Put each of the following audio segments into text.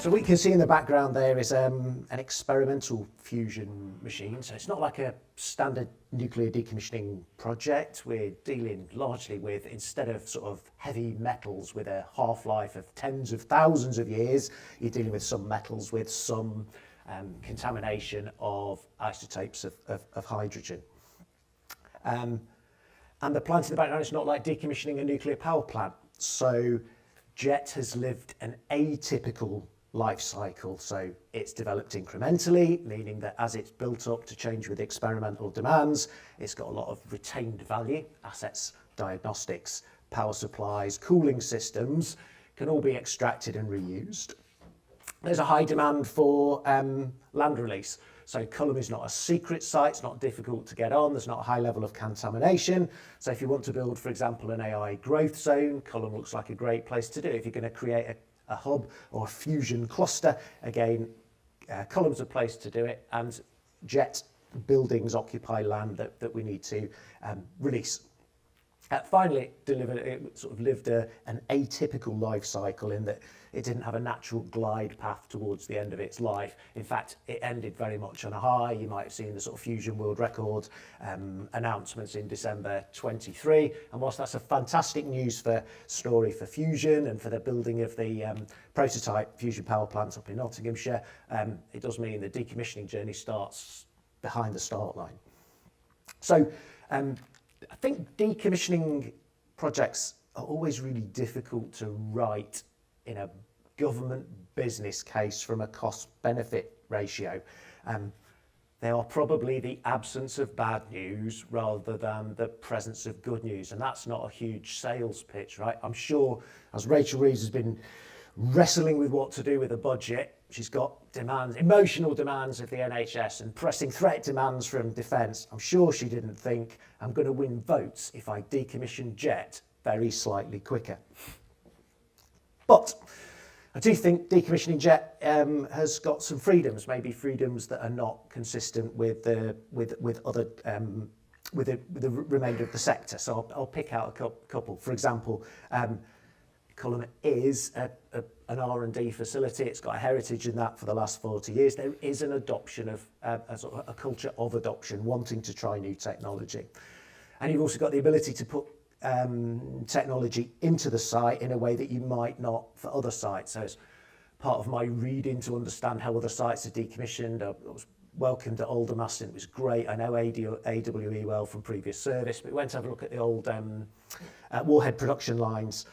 So what you can see in the background there is an experimental fusion machine. So it's not like a standard nuclear decommissioning project. We're dealing largely with, instead of sort of heavy metals with a half-life of tens of thousands of years, you're dealing with some metals with some contamination of isotopes of hydrogen. And the plant in the background is not like decommissioning a nuclear power plant. So JET has lived an atypical life cycle. So it's developed incrementally, meaning that as it's built up to change with experimental demands, it's got a lot of retained value. Assets, diagnostics, power supplies, cooling systems can all be extracted and reused. There's a high demand for land release. So Culham is not a secret site, it's not difficult to get on, there's not a high level of contamination. So if you want to build, for example, an AI growth zone, Culham looks like a great place to do. If you're going to create a hub or a fusion cluster, again, Culham's a place to do it, and JET buildings occupy land that we need to release. Finally, it sort of lived an atypical life cycle in that it didn't have a natural glide path towards the end of its life. In fact, it ended very much on a high. You might have seen the sort of Fusion World Record announcements in December 23. And whilst that's a fantastic news story for fusion and for the building of the prototype fusion power plant up in Nottinghamshire, it does mean the decommissioning journey starts behind the start line. So, I think decommissioning projects are always really difficult to write in a government business case from a cost-benefit ratio. They are probably the absence of bad news rather than the presence of good news, and that's not a huge sales pitch, right? I'm sure, as Rachel Reeves has been wrestling with what to do with the budget, she's got demands, emotional demands of the NHS and pressing threat demands from defence. I'm sure she didn't think, I'm going to win votes if I decommission JET very slightly quicker. But I do think decommissioning JET has got some freedoms, maybe freedoms that are not consistent with the remainder of the sector. So I'll pick out a couple. For example, Culham is an R&D facility. It's got a heritage in that for the last 40 years. There is an adoption of a culture of adoption, wanting to try new technology. And you've also got the ability to put technology into the site in a way that you might not for other sites. So as part of my reading to understand how other sites are decommissioned, I was welcomed at Aldermaston. It was great. I know AWE well from previous service, but we went to have a look at the old warhead production lines.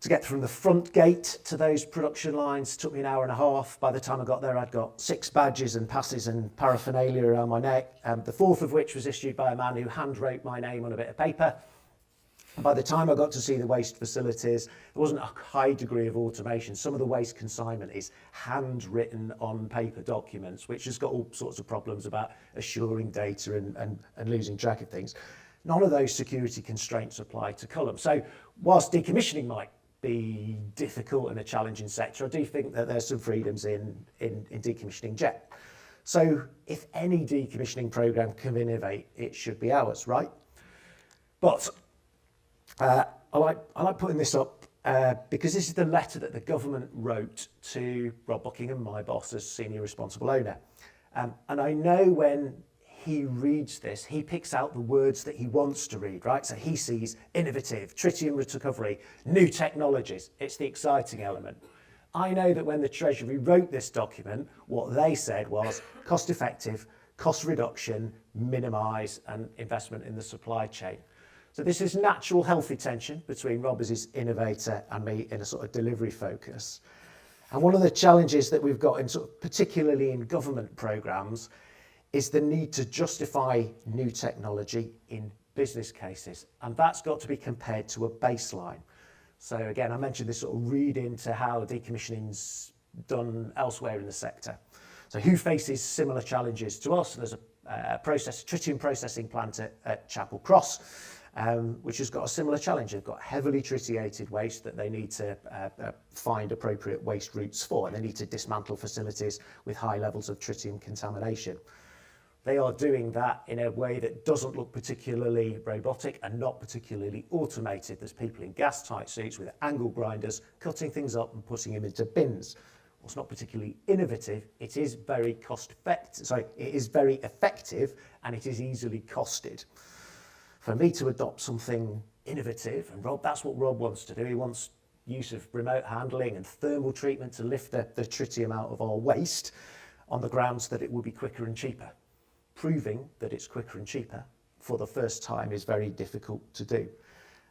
To get from the front gate to those production lines took me an hour and a half. By the time I got there, I'd got 6 badges and passes and paraphernalia around my neck, the 4th of which was issued by a man who hand wrote my name on a bit of paper. By the time I got to see the waste facilities, there wasn't a high degree of automation. Some of the waste consignment is handwritten on paper documents, which has got all sorts of problems about assuring data and losing track of things. None of those security constraints apply to Culham. So whilst decommissioning might be difficult and a challenging sector, I do think that there's some freedoms in decommissioning JET. So if any decommissioning programme can innovate, it should be ours, right? But I like putting this up because this is the letter that the government wrote to Rob Buckingham, my boss as senior responsible owner. And I know when he reads this, he picks out the words that he wants to read, right? So he sees innovative, tritium recovery, new technologies. It's the exciting element. I know that when the Treasury wrote this document, what they said was cost effective, cost reduction, minimise, and investment in the supply chain. So this is natural healthy tension between Rob as his innovator and me in a sort of delivery focus. And one of the challenges that we've got in particularly in government programmes is the need to justify new technology in business cases. And that's got to be compared to a baseline. So again, I mentioned this sort of read into how decommissioning's done elsewhere in the sector. So who faces similar challenges to us? There's a tritium processing plant at Chapel Cross, which has got a similar challenge. They've got heavily tritiated waste that they need to find appropriate waste routes for, and they need to dismantle facilities with high levels of tritium contamination. They are doing that in a way that doesn't look particularly robotic and not particularly automated. There's people in gas-tight suits with angle grinders cutting things up and putting them into bins. it's not particularly innovative, it is very it is very effective, and it is easily costed. For me to adopt something innovative, and that's what Rob wants to do. He wants use of remote handling and thermal treatment to lift the tritium out of our waste on the grounds that it will be quicker and cheaper. Proving that it's quicker and cheaper for the first time is very difficult to do.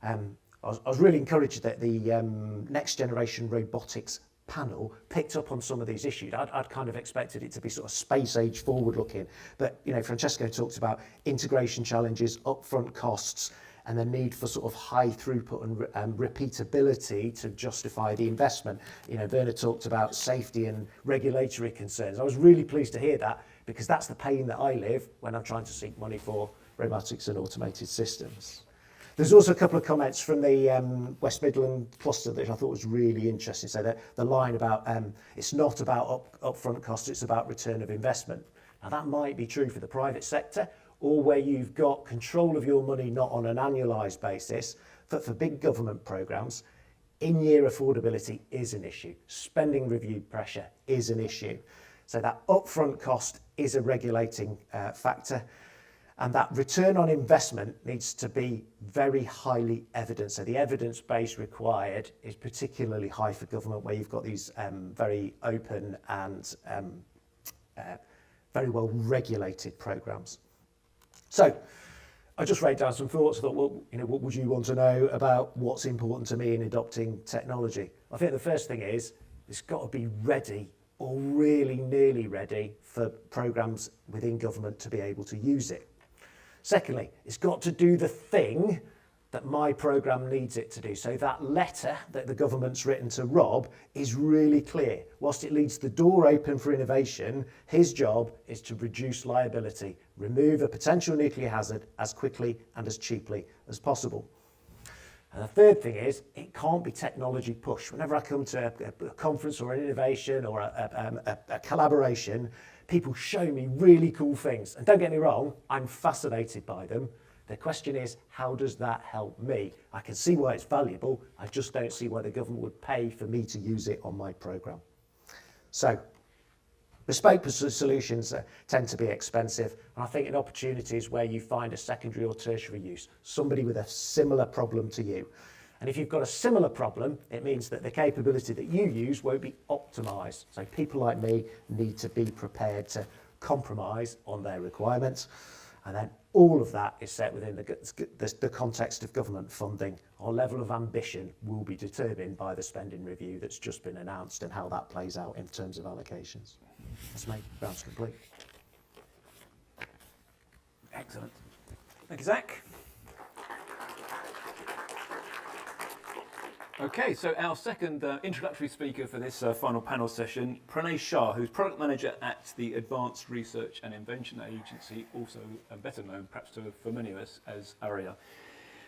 I was really encouraged that the next generation robotics panel picked up on some of these issues. I'd kind of expected it to be sort of space age forward looking, but Francesco talked about integration challenges, upfront costs, and the need for sort of high throughput and repeatability to justify the investment. Werner talked about safety and regulatory concerns. I was really pleased to hear that, because that's the pain that I live when I'm trying to seek money for robotics and automated systems. There's also a couple of comments from the West Midland cluster that I thought was really interesting. So the line about it's not about upfront costs, it's about return of investment. Now that might be true for the private sector, or where you've got control of your money not on an annualised basis. For big government programmes, in-year affordability is an issue. Spending review pressure is an issue. So that upfront cost is a regulating factor. And that return on investment needs to be very highly evident. So the evidence base required is particularly high for government, where you've got these very open and very well regulated programmes. So I just wrote down some thoughts. I thought, well, what would you want to know about what's important to me in adopting technology? I think the first thing is it's got to be ready, or really nearly ready, for programmes within government to be able to use it. Secondly, it's got to do the thing that my programme needs it to do. So that letter that the government's written to Rob is really clear. Whilst it leaves the door open for innovation, his job is to reduce liability, remove a potential nuclear hazard as quickly and as cheaply as possible. And the third thing is, it can't be technology push. Whenever I come to a conference or an innovation or a collaboration, people show me really cool things. And don't get me wrong, I'm fascinated by them. The question is, how does that help me? I can see why it's valuable. I just don't see why the government would pay for me to use it on my programme. So, bespoke solutions tend to be expensive. And I think in opportunities where you find a secondary or tertiary use, somebody with a similar problem to you. And if you've got a similar problem, it means that the capability that you use won't be optimised. So people like me need to be prepared to compromise on their requirements. And then all of that is set within the context of government funding. Our level of ambition will be determined by the spending review that's just been announced and how that plays out in terms of allocations. That's me. Round's complete. Excellent. Thank you, Zac. Okay, so our second introductory speaker for this final panel session, Pranay Shah, who's Product Manager at the Advanced Research and Invention Agency, also better known perhaps for many of us as ARIA.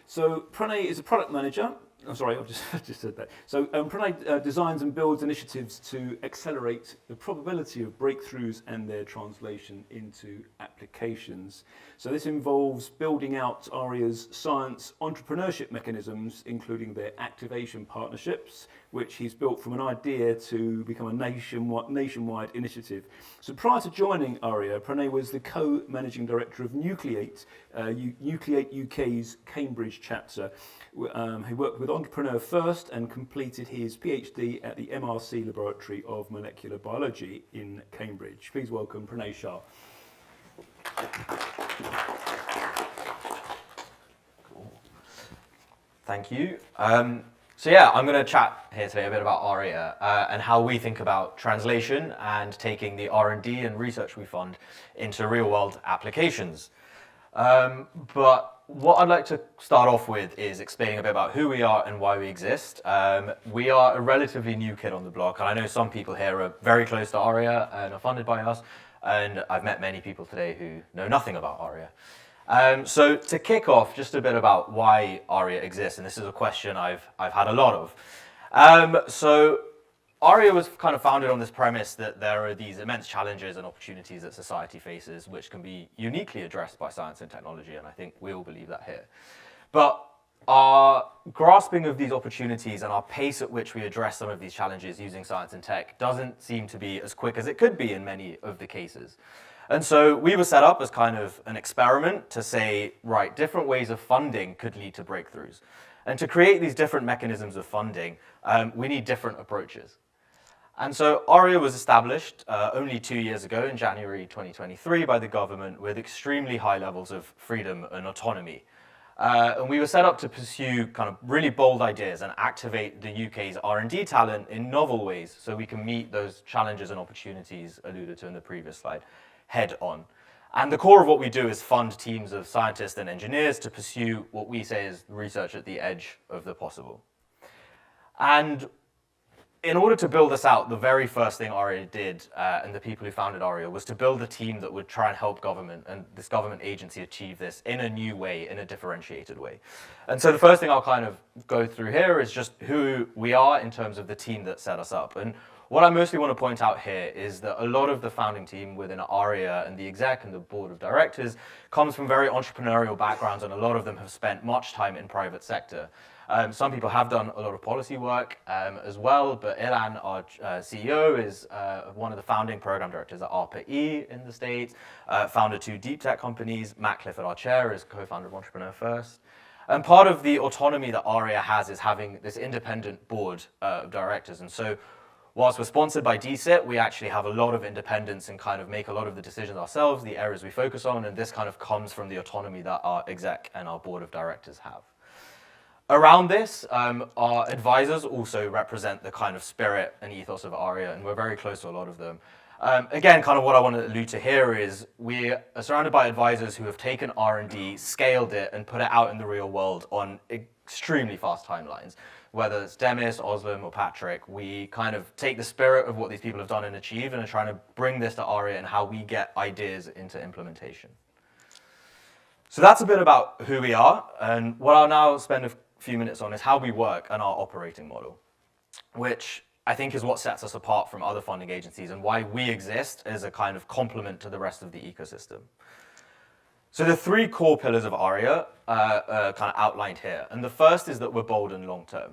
So Pranay is a product manager. Oh, sorry, I've just said that. So Pranay designs and builds initiatives to accelerate the probability of breakthroughs and their translation into applications. So this involves building out ARIA's science entrepreneurship mechanisms, including their activation partnerships, which he's built from an idea to become a nationwide initiative. So prior to joining ARIA, Pranay was the co-managing director of Nucleate, Nucleate UK's Cambridge chapter. He worked with Entrepreneur First and completed his PhD at the MRC Laboratory of Molecular Biology in Cambridge. Please welcome Pranay Shah. Cool. Thank you. So yeah, I'm going to chat here today a bit about ARIA and how we think about translation and taking the R&D and research we fund into real-world applications. But what I'd like to start off with is explaining a bit about who we are and why we exist. We are a relatively new kid on the block, and I know some people here are very close to ARIA and are funded by us, and I've met many people today who know nothing about ARIA. So to kick off, just a bit about why ARIA exists, and this is a question I've had a lot of. So ARIA was kind of founded on this premise that there are these immense challenges and opportunities that society faces, which can be uniquely addressed by science and technology, and I think we all believe that here. But our grasping of these opportunities and our pace at which we address some of these challenges using science and tech doesn't seem to be as quick as it could be in many of the cases. And so we were set up as kind of an experiment to say, right, different ways of funding could lead to breakthroughs. And to create these different mechanisms of funding, we need different approaches. And so ARIA was established only 2 years ago in January 2023 by the government with extremely high levels of freedom and autonomy. And we were set up to pursue kind of really bold ideas and activate the UK's R&D talent in novel ways so we can meet those challenges and opportunities alluded to in the previous slide head on. And the core of what we do is fund teams of scientists and engineers to pursue what we say is research at the edge of the possible. And in order to build this out, the very first thing ARIA did, and the people who founded ARIA, was to build a team that would try and help government and this government agency achieve this in a new way, in a differentiated way. And so the first thing I'll kind of go through here is just who we are in terms of the team that set us up. And what I mostly want to point out here is that a lot of the founding team within ARIA and the exec and the board of directors comes from very entrepreneurial backgrounds, and a lot of them have spent much time in private sector. Some people have done a lot of policy work as well, but Ilan, our CEO, is one of the founding program directors at ARPA-E in the States, founded 2 deep tech companies. Matt Clifford, our chair, is co-founder of Entrepreneur First. And part of the autonomy that ARIA has is having this independent board of directors. And so whilst we're sponsored by Bisset, we actually have a lot of independence and kind of make a lot of the decisions ourselves, the areas we focus on, and this kind of comes from the autonomy that our exec and our board of directors have. Around this, our advisors also represent the kind of spirit and ethos of ARIA, and we're very close to a lot of them. Again, kind of what I want to allude to here is we are surrounded by advisors who have taken R&D, scaled it, and put it out in the real world on extremely fast timelines. Whether it's Demis, Oslem, or Patrick, we kind of take the spirit of what these people have done and achieved and are trying to bring this to ARIA and how we get ideas into implementation. So that's a bit about who we are, and what I'll now spend a few minutes on is how we work and our operating model, which I think is what sets us apart from other funding agencies and why we exist as a kind of complement to the rest of the ecosystem. So the 3 core pillars of ARIA are kind of outlined here, and the first is that we're bold and long-term.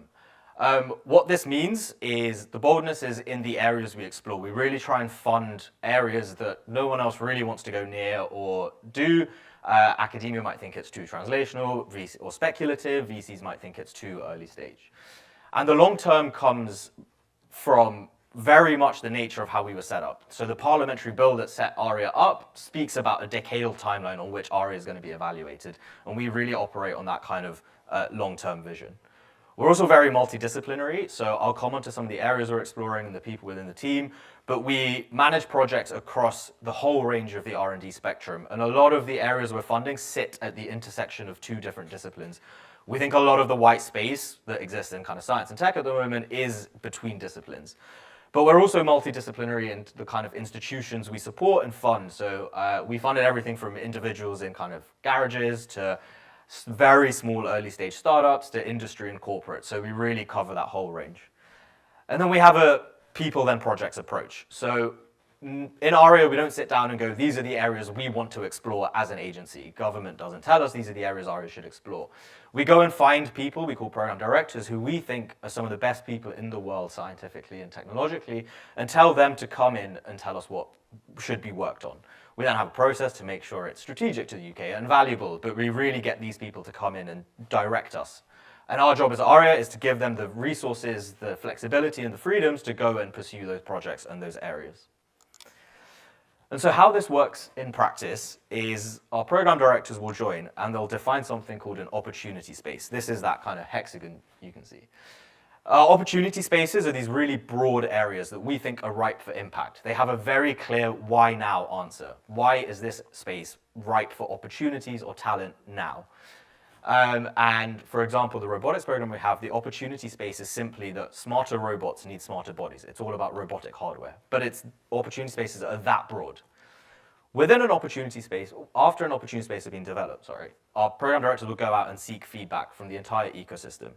What this means is the boldness is in the areas we explore. We really try and fund areas that no one else really wants to go near or do. Academia might think it's too translational or speculative. VCs might think it's too early stage. And the long term comes from very much the nature of how we were set up. So the parliamentary bill that set ARIA up speaks about a decadal timeline on which ARIA is going to be evaluated. And we really operate on that kind of long-term vision. We're also very multidisciplinary, so I'll come on to some of the areas we're exploring and the people within the team, but we manage projects across the whole range of the R&D spectrum, and a lot of the areas we're funding sit at the intersection of 2 different disciplines. We think a lot of the white space that exists in kind of science and tech at the moment is between disciplines. But we're also multidisciplinary in the kind of institutions we support and fund. So we funded everything from individuals in kind of garages to very small early stage startups to industry and corporate. So we really cover that whole range. And then we have a people then projects approach. So in ARIA, we don't sit down and go, these are the areas we want to explore as an agency. Government doesn't tell us these are the areas ARIA should explore. We go and find people, we call program directors, who we think are some of the best people in the world scientifically and technologically, and tell them to come in and tell us what should be worked on. We then have a process to make sure it's strategic to the UK and valuable, but we really get these people to come in and direct us. And our job as ARIA is to give them the resources, the flexibility, and the freedoms to go and pursue those projects and those areas. And so how this works in practice is our program directors will join and they'll define something called an opportunity space. This is that kind of hexagon you can see. Opportunity spaces are these really broad areas that we think are ripe for impact. They have a very clear why now answer. Why is this space ripe for opportunities or talent now? And for example, the robotics program we have, the opportunity space is simply that smarter robots need smarter bodies. It's all about robotic hardware, but its opportunity spaces are that broad. Within an opportunity space, after an opportunity space has been developed, our program directors will go out and seek feedback from the entire ecosystem.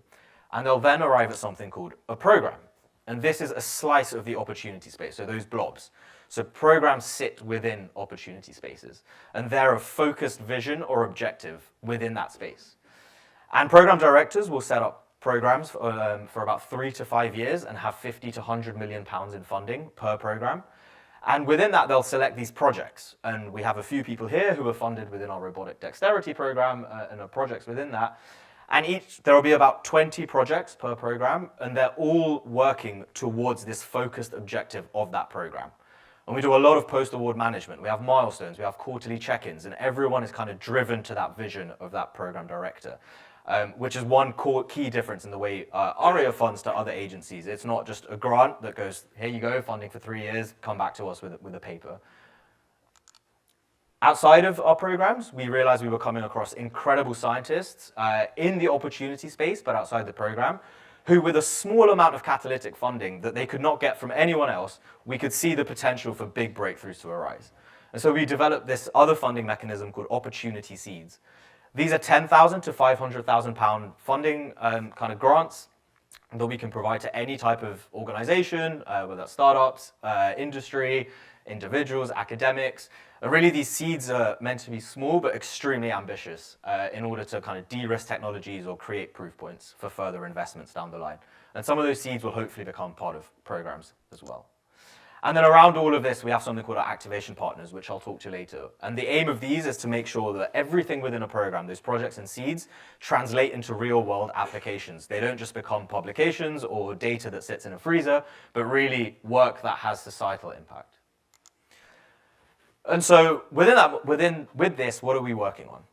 And they'll then arrive at something called a program. And this is a slice of the opportunity space, so those blobs. So programs sit within opportunity spaces, and they're a focused vision or objective within that space. And program directors will set up programs for about 3 to 5 years and have 50 to 100 million pounds in funding per program. And within that, they'll select these projects. And we have a few people here who are funded within our robotic dexterity program and are projects within that. And there will be about 20 projects per program, and they're all working towards this focused objective of that program. And we do a lot of post-award management. We have milestones, we have quarterly check-ins, and everyone is kind of driven to that vision of that program director. Which is one key difference in the way ARIA funds to other agencies. It's not just a grant that goes, here you go, funding for 3 years, come back to us with a paper. Outside of our programs, we realized we were coming across incredible scientists in the opportunity space, but outside the program, who with a small amount of catalytic funding that they could not get from anyone else, we could see the potential for big breakthroughs to arise. And so we developed this other funding mechanism called opportunity seeds. These are £10,000 to £500,000 funding kind of grants that we can provide to any type of organization, whether that's startups, industry, individuals, academics. And really, these seeds are meant to be small but extremely ambitious in order to kind of de-risk technologies or create proof points for further investments down the line. And some of those seeds will hopefully become part of programs as well. And then around all of this, we have something called our activation partners, which I'll talk to later. And the aim of these is to make sure that everything within a program, those projects and seeds, translate into real-world applications. They don't just become publications or data that sits in a freezer, but really work that has societal impact. And so with this, what are we working on?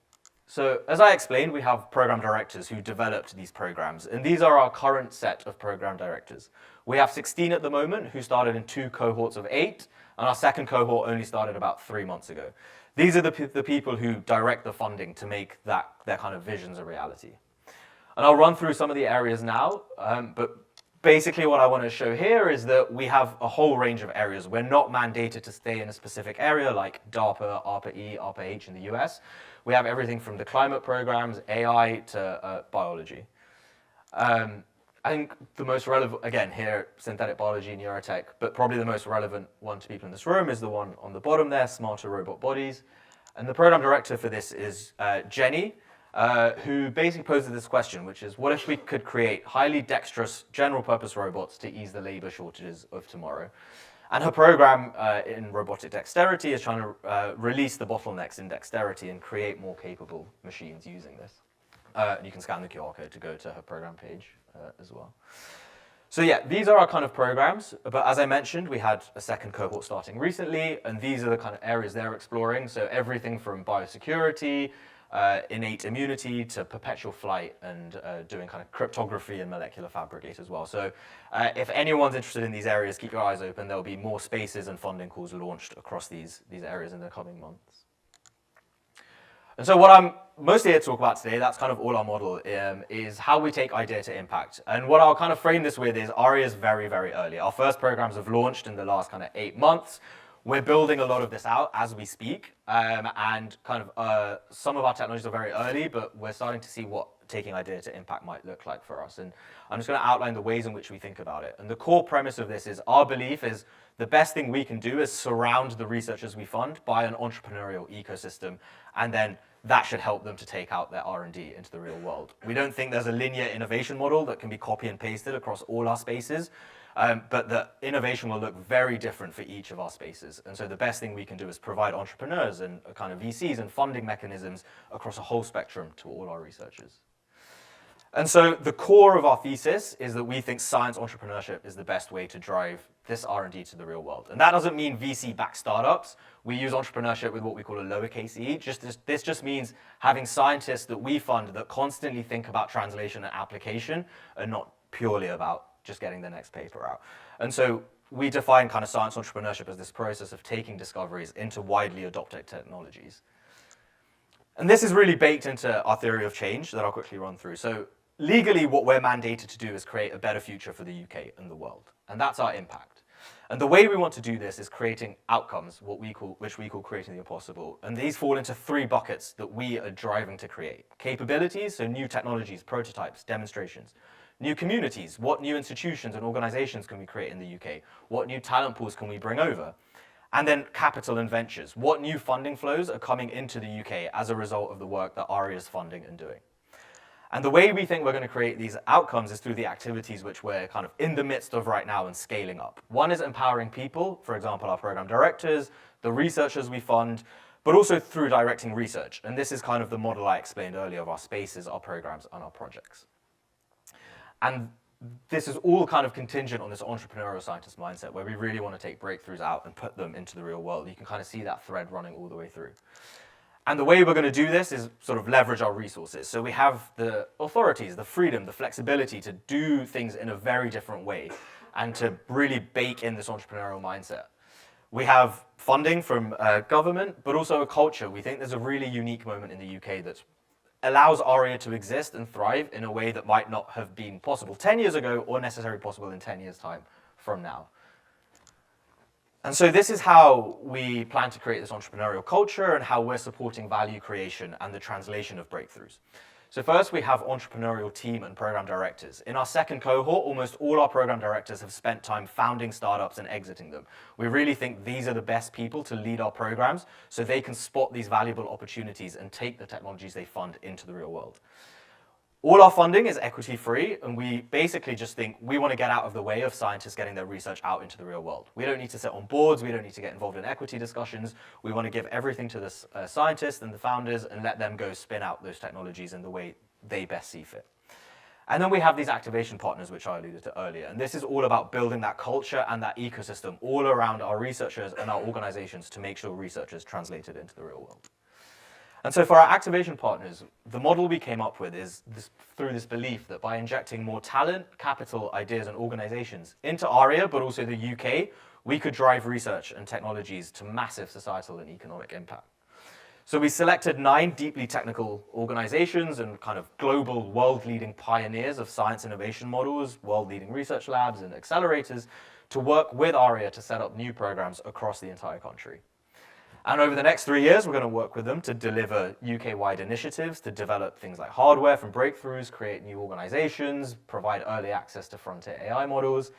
So as I explained, we have program directors who developed these programs, and these are our current set of program directors. We have 16 at the moment who started in 2 cohorts of 8, and our second cohort only started about 3 months ago. These are the people who direct the funding to make their kind of visions a reality. And I'll run through some of the areas now, but basically what I want to show here is that we have a whole range of areas. We're not mandated to stay in a specific area like DARPA, ARPA-E, ARPA-H in the US. We have everything from the climate programs, AI, to biology. I think the most relevant, again, here, synthetic biology, neurotech, but probably the most relevant one to people in this room is the one on the bottom there, smarter robot bodies. And the program director for this is Jenny, who basically poses this question, which is, what if we could create highly dexterous general-purpose robots to ease the labor shortages of tomorrow? And her program in robotic dexterity is trying to release the bottlenecks in dexterity and create more capable machines using this. You can scan the QR code to go to her program page as well. So yeah, these are our kind of programs, but as I mentioned, we had a second cohort starting recently, and these are the kind of areas they're exploring. So everything from biosecurity, innate immunity to perpetual flight, and doing kind of cryptography and molecular fabricate as well. So if anyone's interested in these areas, keep your eyes open. There'll be more spaces and funding calls launched across these areas in the coming months. And so what I'm mostly here to talk about today, that's kind of all our model, is how we take idea to impact. And what I'll kind of frame this with is ARIA is very, very early. Our first programs have launched in the last kind of 8 months. We're building a lot of this out as we speak, and kind of some of our technologies are very early, but we're starting to see what taking idea to impact might look like for us. And I'm just going to outline the ways in which we think about it. And the core premise of this is our belief is the best thing we can do is surround the researchers we fund by an entrepreneurial ecosystem, and then that should help them to take out their R&D into the real world. We don't think there's a linear innovation model that can be copy and pasted across all our spaces. But the innovation will look very different for each of our spaces. And so the best thing we can do is provide entrepreneurs and kind of VCs and funding mechanisms across a whole spectrum to all our researchers. And so the core of our thesis is that we think science entrepreneurship is the best way to drive this R&D to the real world. And that doesn't mean VC-backed startups. We use entrepreneurship with what we call a lowercase e. This just means having scientists that we fund that constantly think about translation and application and not purely about just getting the next paper out. And so we define kind of science entrepreneurship as this process of taking discoveries into widely adopted technologies. And this is really baked into our theory of change that I'll quickly run through. So legally, what we're mandated to do is create a better future for the UK and the world. And that's our impact. And the way we want to do this is creating outcomes, which we call creating the impossible. And these fall into 3 buckets that we are driving to create. Capabilities, so new technologies, prototypes, demonstrations. New communities, what new institutions and organizations can we create in the UK? What new talent pools can we bring over? And then capital and ventures, what new funding flows are coming into the UK as a result of the work that ARIA is funding and doing? And the way we think we're going to create these outcomes is through the activities which we're kind of in the midst of right now and scaling up. One is empowering people, for example, our program directors, the researchers we fund, but also through directing research. And this is kind of the model I explained earlier of our spaces, our programs, and our projects. And this is all kind of contingent on this entrepreneurial scientist mindset where we really want to take breakthroughs out and put them into the real world. You can kind of see that thread running all the way through. And the way we're going to do this is sort of leverage our resources. So we have the authorities, the freedom, the flexibility to do things in a very different way and to really bake in this entrepreneurial mindset. We have funding from government, but also a culture. We think there's a really unique moment in the UK that allows ARIA to exist and thrive in a way that might not have been possible 10 years ago or necessarily possible in 10 years' time from now. And so this is how we plan to create this entrepreneurial culture and how we're supporting value creation and the translation of breakthroughs. So first, we have entrepreneurial team and program directors. In our second cohort, almost all our program directors have spent time founding startups and exiting them. We really think these are the best people to lead our programs so they can spot these valuable opportunities and take the technologies they fund into the real world. All our funding is equity-free, and we basically just think we want to get out of the way of scientists getting their research out into the real world. We don't need to sit on boards, we don't need to get involved in equity discussions. We want to give everything to the scientists and the founders and let them go spin out those technologies in the way they best see fit. And then we have these activation partners, which I alluded to earlier. And this is all about building that culture and that ecosystem all around our researchers and our organizations to make sure research is translated into the real world. And so for our activation partners, the model we came up with is through this belief that by injecting more talent, capital, ideas, and organizations into ARIA, but also the UK, we could drive research and technologies to massive societal and economic impact. So we selected 9 deeply technical organizations and kind of global world-leading pioneers of science innovation models, world-leading research labs and accelerators to work with ARIA to set up new programs across the entire country. And over the next 3 years, we're going to work with them to deliver UK-wide initiatives, to develop things like hardware from breakthroughs, create new organizations, provide early access to frontier AI models.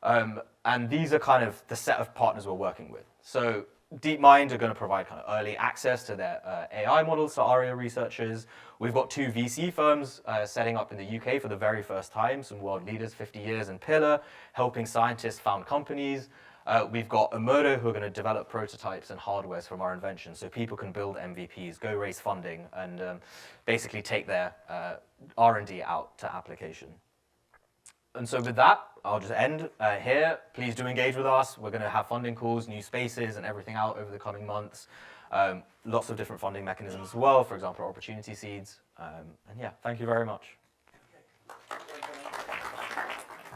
And these are kind of the set of partners we're working with. So DeepMind are going to provide kind of early access to their AI models to ARIA researchers. We've got 2 VC firms setting up in the UK for the very first time, some world leaders, 50 years and Pillar, helping scientists found companies. We've got Emodo who are going to develop prototypes and hardwares from our inventions so people can build MVPs, go raise funding, and basically take their R&D out to application. And so with that, I'll just end here. Please do engage with us. We're going to have funding calls, new spaces, and everything out over the coming months. Lots of different funding mechanisms as well, for example, opportunity seeds. And yeah, thank you very much.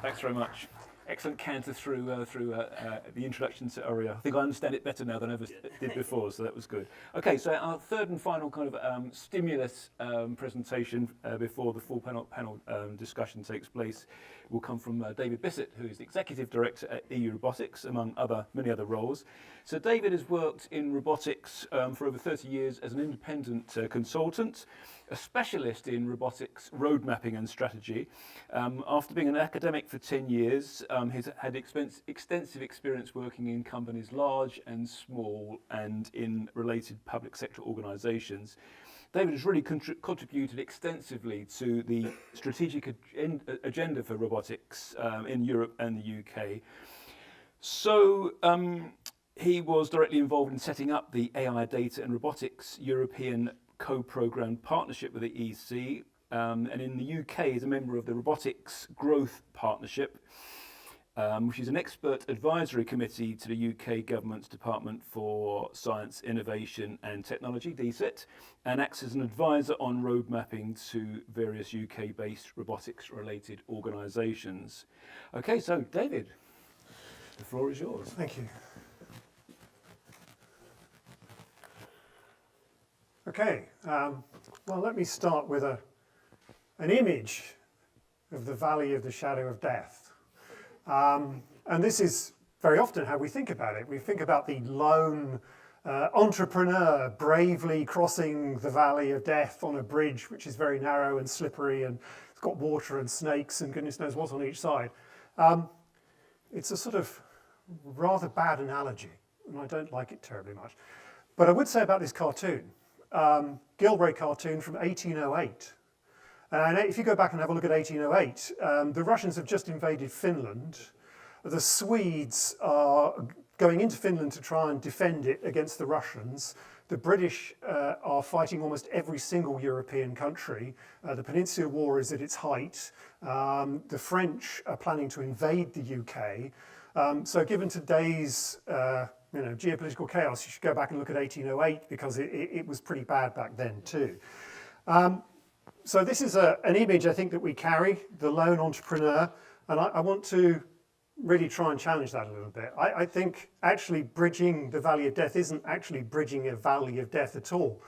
Thanks very much. Excellent canter through the introduction to ARIA. I think I understand it better now than I ever did before, so that was good. Okay, so our third and final kind of stimulus presentation before the full panel discussion takes place will come from David Bisset, who is the Executive Director at euRobotics, among many other roles. So David has worked in robotics for over 30 years as an independent consultant, a specialist in robotics road mapping and strategy. After being an academic for 10 years, he's had extensive experience working in companies large and small and in related public sector organisations. David has really contributed extensively to the strategic agenda for robotics in Europe and the UK. So he was directly involved in setting up the AI Data and Robotics European co-programmed partnership with the EC, and in the UK is a member of the Robotics Growth Partnership, which is an expert advisory committee to the UK Government's Department for Science, Innovation and Technology, DSIT, and acts as an advisor on road mapping to various UK-based robotics-related organisations. Okay, so David, the floor is yours. Thank you. Okay, well, let me start with an image of the Valley of the Shadow of Death. And this is very often how we think about it. We think about the lone entrepreneur bravely crossing the Valley of Death on a bridge which is very narrow and slippery and it's got water and snakes and goodness knows what on each side. It's a sort of rather bad analogy, and I don't like it terribly much. But I would say about this cartoon, Gilray cartoon from 1808. And if you go back and have a look at 1808, the Russians have just invaded Finland. The Swedes are going into Finland to try and defend it against the Russians. The British are fighting almost every single European country. The Peninsula War is at its height. The French are planning to invade the UK. So given today's geopolitical chaos, you should go back and look at 1808 because it was pretty bad back then too. So this is an image I think that we carry, the lone entrepreneur, and I want to really try and challenge that a little bit. I think actually bridging the valley of death isn't actually bridging a valley of death at all.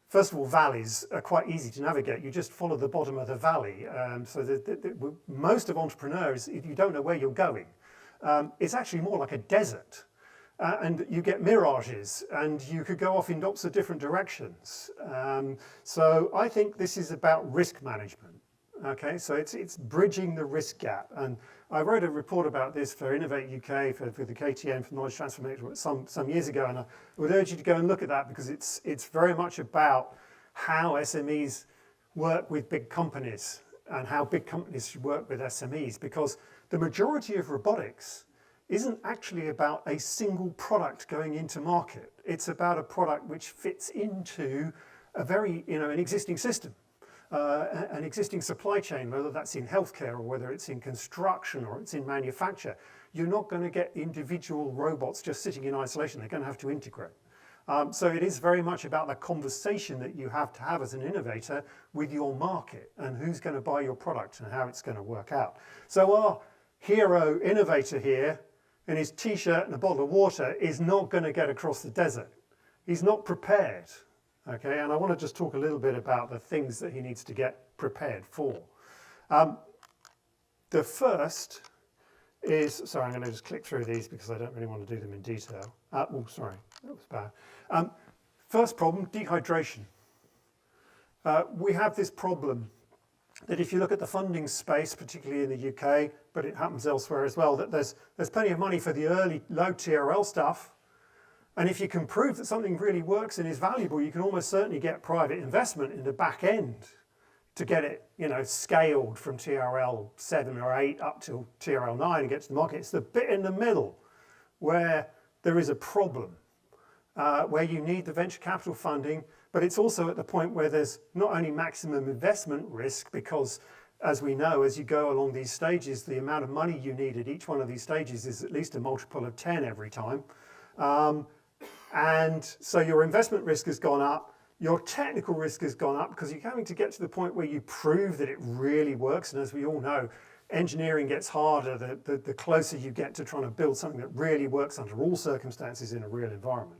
First of all, valleys are quite easy to navigate. You just follow the bottom of the valley. So most of entrepreneurs, if you don't know where you're going, it's actually more like a desert. And you get mirages, and you could go off in lots of different directions. So I think this is about risk management. Okay, so it's bridging the risk gap. And I wrote a report about this for Innovate UK, for the KTN, for Knowledge Transformation, some years ago, and I would urge you to go and look at that because it's very much about how SMEs work with big companies and how big companies should work with SMEs, because the majority of robotics isn't actually about a single product going into market. It's about a product which fits into a an existing system. An existing supply chain, whether that's in healthcare or whether it's in construction or it's in manufacture. You're not going to get individual robots just sitting in isolation. They're going to have to integrate. So it is very much about the conversation that you have to have as an innovator with your market and who's going to buy your product and how it's going to work out. So our hero innovator here in his t-shirt and a bottle of water is not going to get across the desert. He's not prepared. Okay, and I want to just talk a little bit about the things that he needs to get prepared for. The first is, sorry, I'm going to just click through these because I don't really want to do them in detail. Oh, sorry, that was bad. First problem, dehydration. We have this problem that if you look at the funding space, particularly in the UK, but it happens elsewhere as well, that there's plenty of money for the early low TRL stuff. And if you can prove that something really works and is valuable, you can almost certainly get private investment in the back end to get it, scaled from TRL 7 or 8 up to TRL 9 and get to the market. It's the bit in the middle where there is a problem, where you need the venture capital funding, but it's also at the point where there's not only maximum investment risk, because as we know, as you go along these stages, the amount of money you need at each one of these stages is at least a multiple of 10 every time. And so your investment risk has gone up, your technical risk has gone up because you're having to get to the point where you prove that it really works. And as we all know, engineering gets harder the closer you get to trying to build something that really works under all circumstances in a real environment.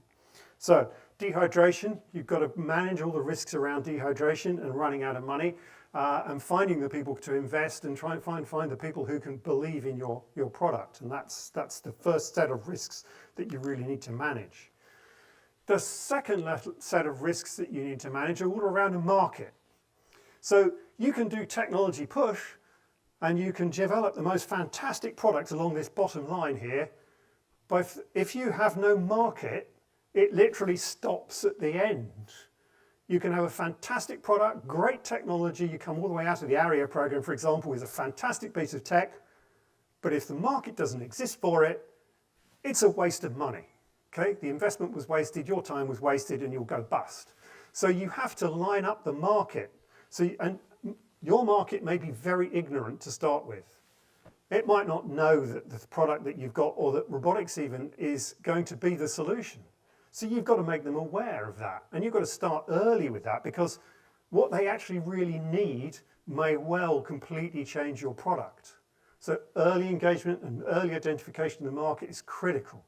So dehydration, you've got to manage all the risks around dehydration and running out of money, and finding the people to invest and try and find the people who can believe in your product. And that's the first set of risks that you really need to manage. The second set of risks that you need to manage are all around a market. So you can do technology push and you can develop the most fantastic product along this bottom line here, but if you have no market, it literally stops at the end. You can have a fantastic product, great technology, you come all the way out of the ARIA program, for example, with a fantastic piece of tech, but if the market doesn't exist for it, it's a waste of money. Okay, the investment was wasted, your time was wasted, and you'll go bust. So you have to line up the market. And your market may be very ignorant to start with. It might not know that the product that you've got, or that robotics even, is going to be the solution. So you've got to make them aware of that. And you've got to start early with that, because what they actually really need may well completely change your product. So early engagement and early identification of the market is critical.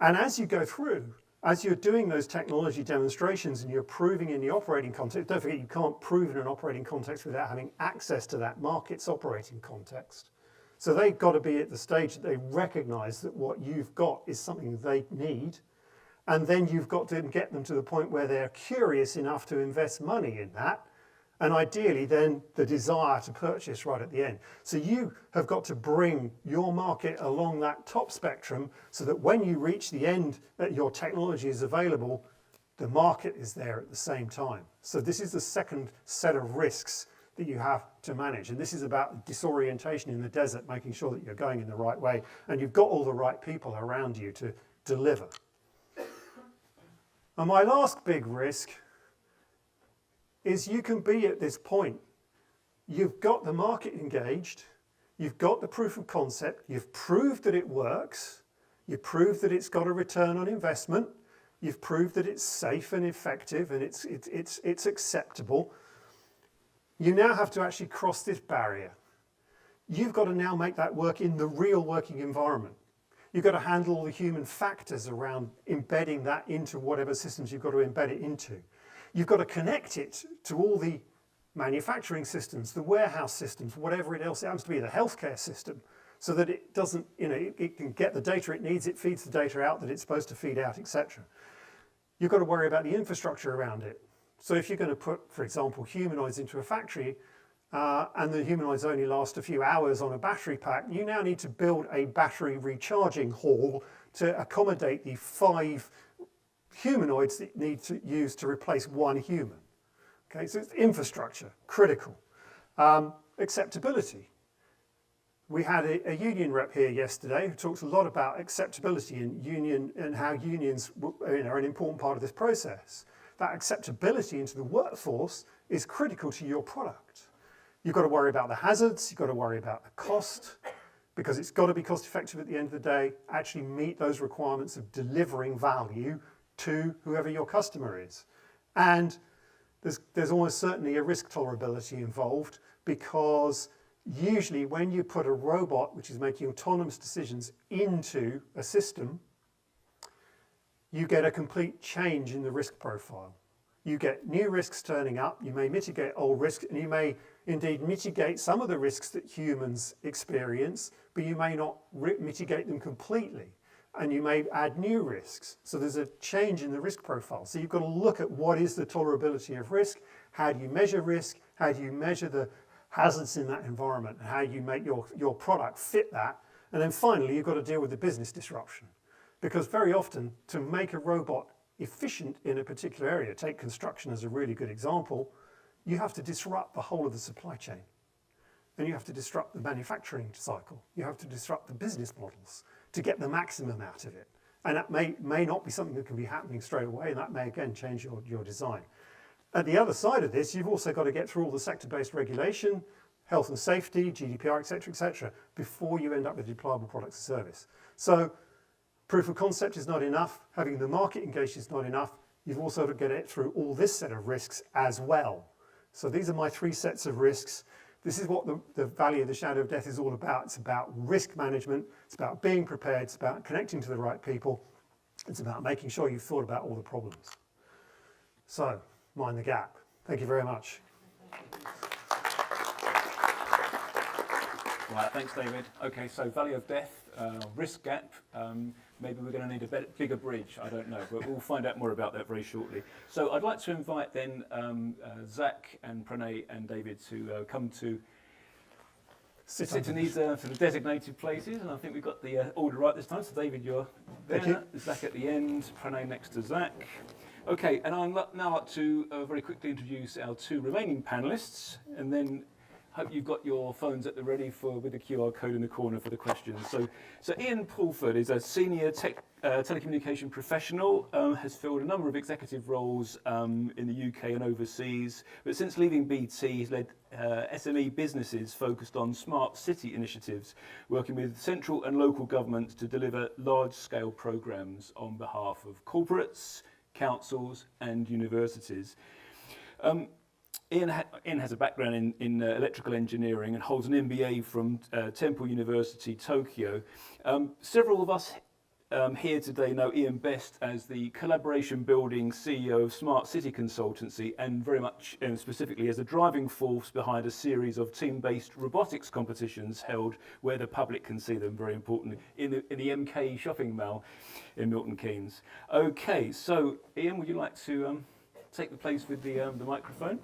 And as you go through, as you're doing those technology demonstrations and you're proving in the operating context, don't forget you can't prove in an operating context without having access to that market's operating context. So they've got to be at the stage that they recognize that what you've got is something they need. And then you've got to get them to the point where they're curious enough to invest money in that. And ideally then the desire to purchase right at the end. So you have got to bring your market along that top spectrum so that when you reach the end that your technology is available, the market is there at the same time. So this is the second set of risks that you have to manage. And this is about disorientation in the desert, making sure that you're going in the right way and you've got all the right people around you to deliver. And my last big risk is you can be at this point. You've got the market engaged, you've got the proof of concept, you've proved that it works, you've proved that it's got a return on investment, you've proved that it's safe and effective and it's acceptable. You now have to actually cross this barrier. You've got to now make that work in the real working environment. You've got to handle all the human factors around embedding that into whatever systems you've got to embed it into. You've got to connect it to all the manufacturing systems, the warehouse systems, whatever it else happens to be, the healthcare system, so that it doesn't, it can get the data it needs, it feeds the data out that it's supposed to feed out, etc. You've got to worry about the infrastructure around it. So if you're going to put, for example, humanoids into a factory, and the humanoids only last a few hours on a battery pack, you now need to build a battery recharging hall to accommodate the 5 humanoids that you need to use to replace 1 human. Okay, so it's infrastructure, critical. Acceptability. We had a union rep here yesterday who talks a lot about acceptability and how unions are an important part of this process. That acceptability into the workforce is critical to your product. You've got to worry about the hazards, you've got to worry about the cost, because it's got to be cost effective at the end of the day, actually meet those requirements of delivering value to whoever your customer is. And there's almost certainly a risk tolerability involved, because usually when you put a robot which is making autonomous decisions into a system, you get a complete change in the risk profile. You get new risks turning up, you may mitigate old risks, and you may indeed mitigate some of the risks that humans experience, but you may not mitigate them completely, and you may add new risks. So there's a change in the risk profile. So you've got to look at what is the tolerability of risk, how do you measure risk, how do you measure the hazards in that environment, and how you make your product fit that, and then finally you've got to deal with the business disruption. Because very often, to make a robot efficient in a particular area, take construction as a really good example, you have to disrupt the whole of the supply chain. And you have to disrupt the manufacturing cycle. You have to disrupt the business models to get the maximum out of it. And that may not be something that can be happening straight away, and that may again change your design. At the other side of this, you've also got to get through all the sector-based regulation, health and safety, GDPR, etc., before you end up with a deployable product or service. So proof of concept is not enough, having the market engaged is not enough, you've also got to get it through all this set of risks as well. So these are my 3 sets of risks. This is what the Valley of the Shadow of Death is all about. It's about risk management, it's about being prepared, it's about connecting to the right people, it's about making sure you've thought about all the problems. So, mind the gap. Thank you very much. Right, thanks David. Okay, so Valley of Death, risk gap, maybe we're going to need a bigger bridge, I don't know, but we'll find out more about that very shortly. So I'd like to invite then Zac and Pranay and David to come to sit in these sort of designated places, and I think we've got the order right this time. So David, you're there, Zac at the end, Pranay next to Zac. Okay, and I'd now like to very quickly introduce our 2 remaining panellists, and then hope you've got your phones at the ready with the QR code in the corner for the questions. So Ian Pulford is a senior telecommunication professional, has filled a number of executive roles in the UK and overseas, but since leaving BT, he's led SME businesses focused on smart city initiatives, working with central and local governments to deliver large-scale programmes on behalf of corporates, councils and universities. Ian has a background in electrical engineering and holds an MBA from Temple University, Tokyo. Several of us here today know Ian best as the collaboration building CEO of Smart City Consultancy, and very much specifically as a driving force behind a series of team-based robotics competitions held where the public can see them, very importantly, in the MK shopping mall in Milton Keynes. Okay, so Ian, would you like to take the place with the microphone?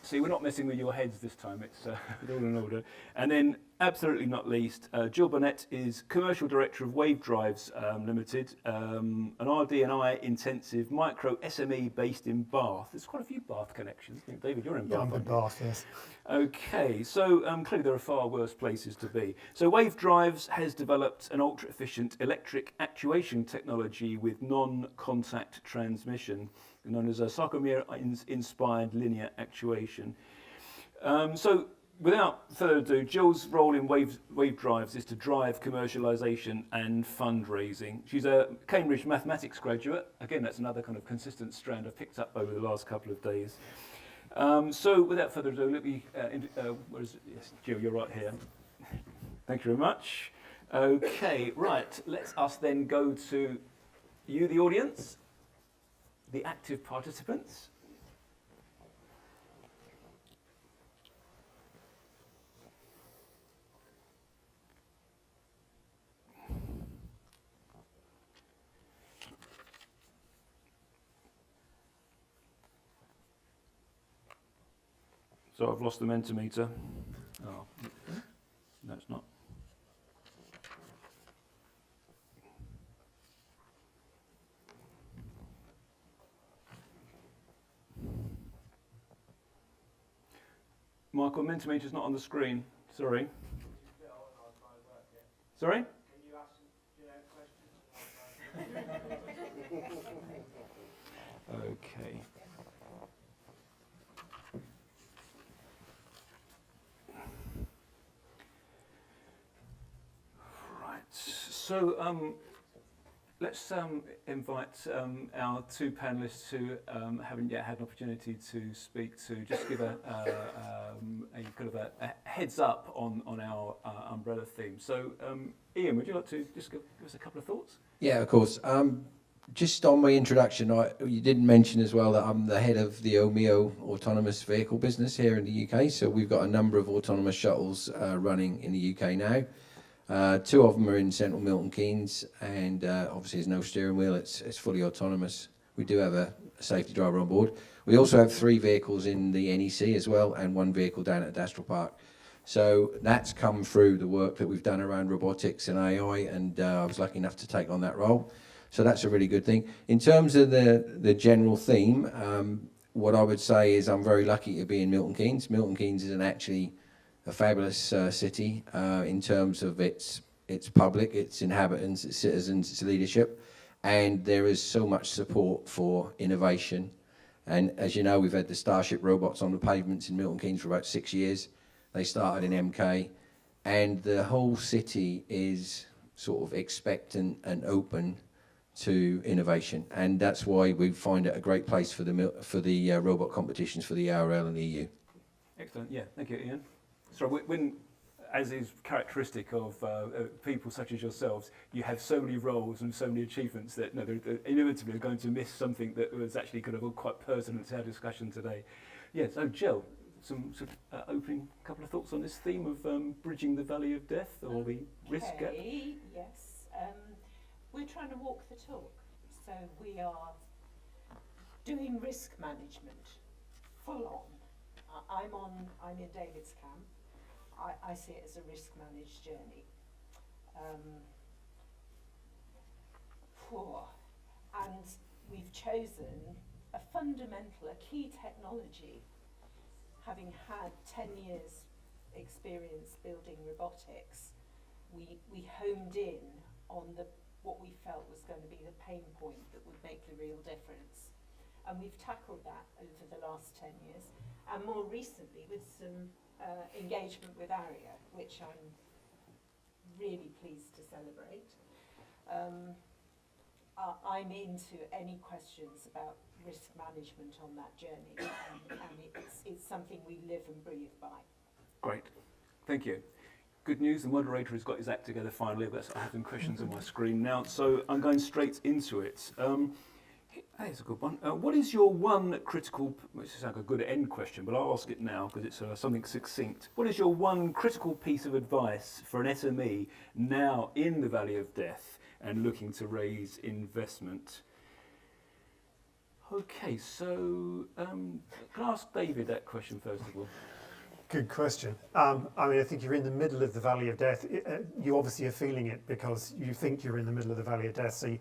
See, we're not messing with your heads this time, it's all in order. And then absolutely not least, Jill Burnett is Commercial Director of Wave Drives Limited, an RD&I intensive micro SME based in Bath. There's quite a few Bath connections. I think, David, you're in Bath. Yeah, I'm in aren't you? Bath, yes. Okay, so clearly there are far worse places to be. So Wave Drives has developed an ultra-efficient electric actuation technology with non-contact transmission, known as a sarcomere-inspired linear actuation. So without further ado, Jill's role in Wave Drives is to drive commercialisation and fundraising. She's a Cambridge mathematics graduate. Again, that's another kind of consistent strand I've picked up over the last couple of days. So without further ado, let me, where is it? Yes, Jill, you're right here. Thank you very much. Okay, right, let us then go to you, the audience, the active participants. So I've lost the Mentimeter. Oh, no, it's not. Michael, Mentimeter's not on the screen. Sorry. Sorry? Okay. So let's invite our two panellists who haven't yet had an opportunity to speak to just give a kind of a heads up on our umbrella theme. So Ian, would you like to just give us a couple of thoughts? Yeah, of course. Just on my introduction, you didn't mention as well that I'm the head of the OMEO autonomous vehicle business here in the UK. So we've got a number of autonomous shuttles running in the UK now. Two of them are in central Milton Keynes, and obviously there's no steering wheel, it's fully autonomous. We do have a safety driver on board. We also have 3 vehicles in the NEC as well, and 1 vehicle down at Dastrel Park. So that's come through the work that we've done around robotics and AI, and I was lucky enough to take on that role. So that's a really good thing. In terms of the general theme, what I would say is I'm very lucky to be in Milton Keynes. Milton Keynes is actually a fabulous city in terms of its public, its inhabitants, its citizens, its leadership, and there is so much support for innovation. And as you know, we've had the Starship robots on the pavements in Milton Keynes for about 6 years. They started in MK, and the whole city is sort of expectant and open to innovation, and that's why we find it a great place for the robot competitions for the ARL and the EU. Excellent. Yeah, thank you, Ian. So when, as is characteristic of people such as yourselves, you have so many roles and so many achievements that they're inevitably going to miss something that was actually kind of quite pertinent to our discussion today. Yeah, so Jill, some sort of opening couple of thoughts on this theme of bridging the valley of death or the risk gap? Yes. We're trying to walk the talk. So we are doing risk management full on. I'm in David's camp. I see it as a risk managed journey. And we've chosen a key technology. Having had 10 years experience building robotics, we honed in on what we felt was going to be the pain point that would make the real difference. And we've tackled that over the last 10 years, and more recently with some engagement with ARIA, which I'm really pleased to celebrate. I'm into any questions about risk management on that journey, and it's something we live and breathe by. Great, thank you. Good news, the moderator has got his act together finally. I have some questions on my screen now, so I'm going straight into it. That's a good one. What is your one critical, which is like a good end question, but I'll ask it now because it's something succinct. What is your one critical piece of advice for an SME now in the Valley of Death and looking to raise investment? Okay, so can I ask David that question first of all? Good question. I mean, I think you're in the middle of the valley of death. You obviously are feeling it because you think you're in the middle of the valley of death. So,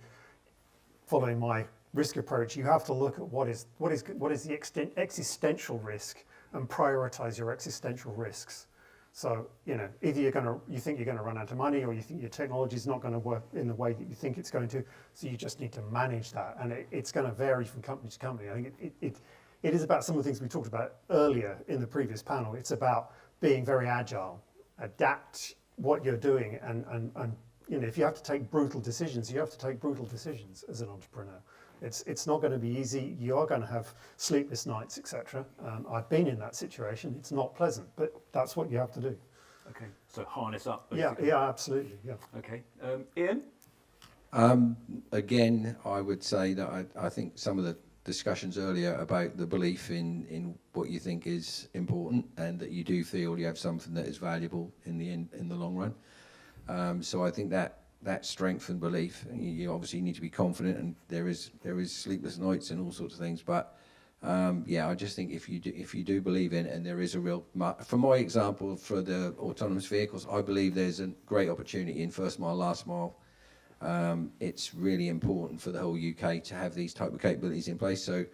following my risk approach, you have to look at what is the existential risk and prioritize your existential risks. So, either you think you're going to run out of money, or you think your technology is not going to work in the way that you think it's going to. So you just need to manage that, and it's going to vary from company to company. I think it is about some of the things we talked about earlier in the previous panel. It's about being very agile, adapt what you're doing, and if you have to take brutal decisions, you have to take brutal decisions as an entrepreneur. It's not going to be easy. You are going to have sleepless nights, etc. I've been in that situation. It's not pleasant, but that's what you have to do. Okay, so harness up. Basically. Yeah, absolutely. Yeah. Okay, Ian. Again, I would say that I think some of the discussions earlier about the belief in what you think is important, and that you do feel you have something that is valuable in the long run. So I think that strength and belief, you obviously need to be confident, and there is sleepless nights and all sorts of things, but I just think if you do believe in it, and there is a real, for my example, for the autonomous vehicles, I believe there's a great opportunity in first mile, last mile. It's really important for the whole UK to have these type of capabilities in place. So,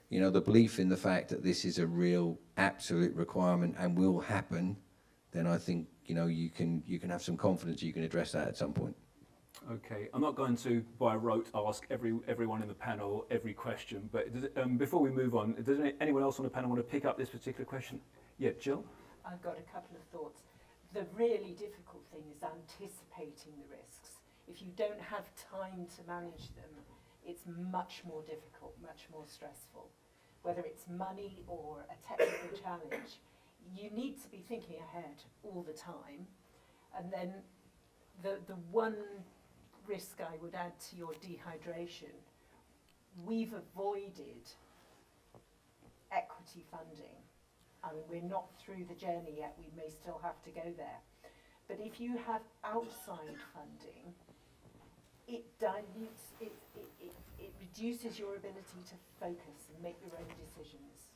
the belief in the fact that this is a real absolute requirement and will happen, then I think you can have some confidence you can address that at some point. Okay, I'm not going to by rote ask everyone in the panel every question, but before we move on, does anyone else on the panel want to pick up this particular question? Yeah, Jill? I've got a couple of thoughts. The really difficult thing is anticipating the risks. If you don't have time to manage them, it's much more difficult, much more stressful. Whether it's money or a technical challenge, you need to be thinking ahead all the time. And then the one risk I would add to your dehydration, we've avoided equity funding. I mean, we're not through the journey yet, we may still have to go there. But if you have outside funding, it dilutes, it reduces your ability to focus and make your own decisions.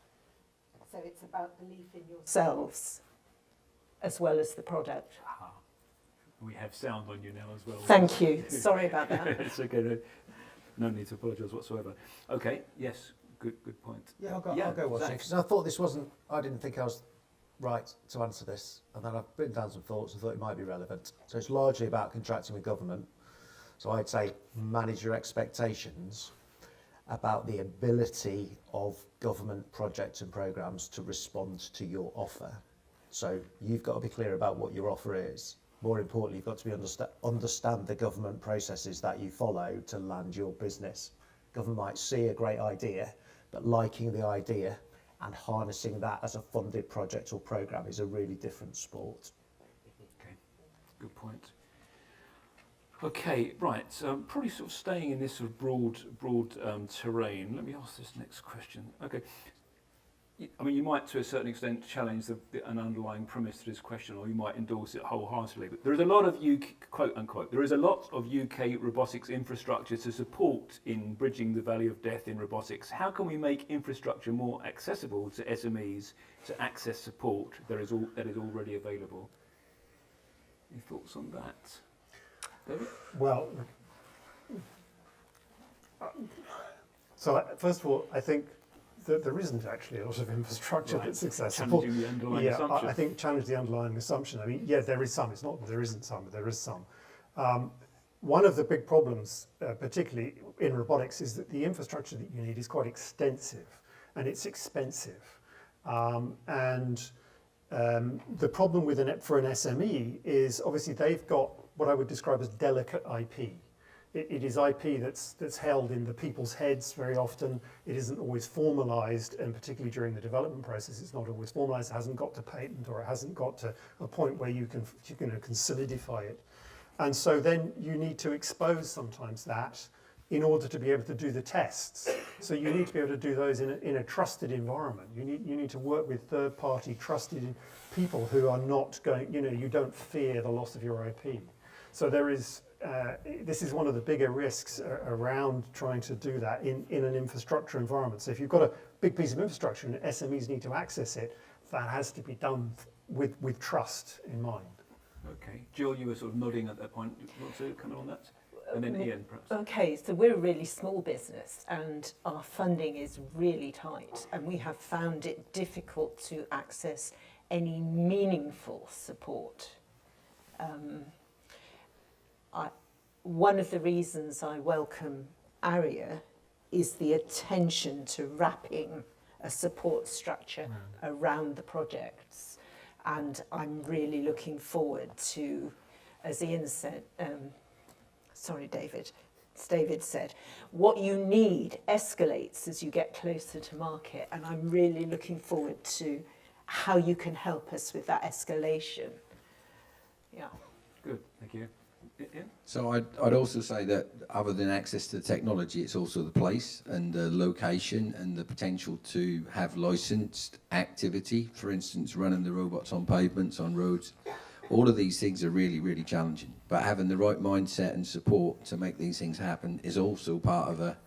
So it's about belief in yourselves as well as the product. We have sound on you now as well. Thank you. Sorry about that. It's okay. No need to apologise whatsoever. Okay. Yes. Good point. Yeah, I'll go watch it, because I thought I didn't think I was right to answer this, and then I've written down some thoughts and thought it might be relevant. So it's largely about contracting with government. So I'd say manage your expectations about the ability of government projects and programmes to respond to your offer. So you've got to be clear about what your offer is. More importantly, you've got to be understand the government processes that you follow to land your business. Government might see a great idea, but liking the idea and harnessing that as a funded project or programme is a really different sport. Okay, good point. Okay, right, probably sort of staying in this sort of broad terrain, let me ask this next question. Okay, I mean, you might to a certain extent challenge an underlying premise to this question, or you might endorse it wholeheartedly, but there is a lot of quote unquote, there is a lot of UK robotics infrastructure to support in bridging the valley of death in robotics. How can we make infrastructure more accessible to SMEs to access support that is already available? Any thoughts on that? David? Well, so first of all, I think that there isn't actually a lot of infrastructure that's accessible. Challenging the underlying assumption. I think challenge the underlying assumption. I mean, yeah, there is some. It's not that there isn't some, but there is some. One of the big problems, particularly in robotics, is that the infrastructure that you need is quite extensive and it's expensive. The problem with for an SME is obviously they've got what I would describe as delicate IP. It is IP that's held in the people's heads very often. It isn't always formalised, and particularly during the development process, it's not always formalised. It hasn't got to patent, or it hasn't got to a point where you can solidify it. And so then you need to expose sometimes that in order to be able to do the tests. So you need to be able to do those in a trusted environment. You need to work with third-party trusted people who are not going. You don't fear the loss of your IP. So there is. This is one of the bigger risks around trying to do that in an infrastructure environment. So if you've got a big piece of infrastructure and SMEs need to access it, that has to be done with trust in mind. Okay. Jill, you were sort of nodding at that point. Do you want to comment on that? And then Ian, perhaps. Okay, so we're a really small business and our funding is really tight, and we have found it difficult to access any meaningful support. One of the reasons I welcome ARIA is the attention to wrapping a support structure around the projects. And I'm really looking forward to, as Ian said, as David said, what you need escalates as you get closer to market, and I'm really looking forward to how you can help us with that escalation. Yeah. Good, thank you. Ian? So I'd also say that other than access to the technology, it's also the place and the location and the potential to have licensed activity. For instance, running the robots on pavements, on roads. All of these things are really, really challenging. But having the right mindset and support to make these things happen is also part of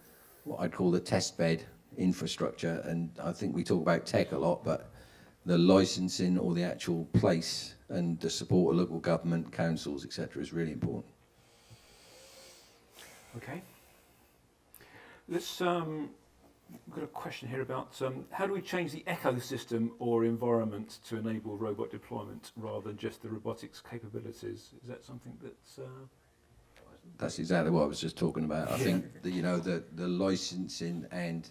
what I'd call the test bed infrastructure. And I think we talk about tech a lot, but the licensing or the actual place and the support of local government, councils, etc. is really important. Okay. Let's, we've got a question here about how do we change the ecosystem or environment to enable robot deployment rather than just the robotics capabilities? Is that something that's... That's exactly what I was just talking about. I think the licensing and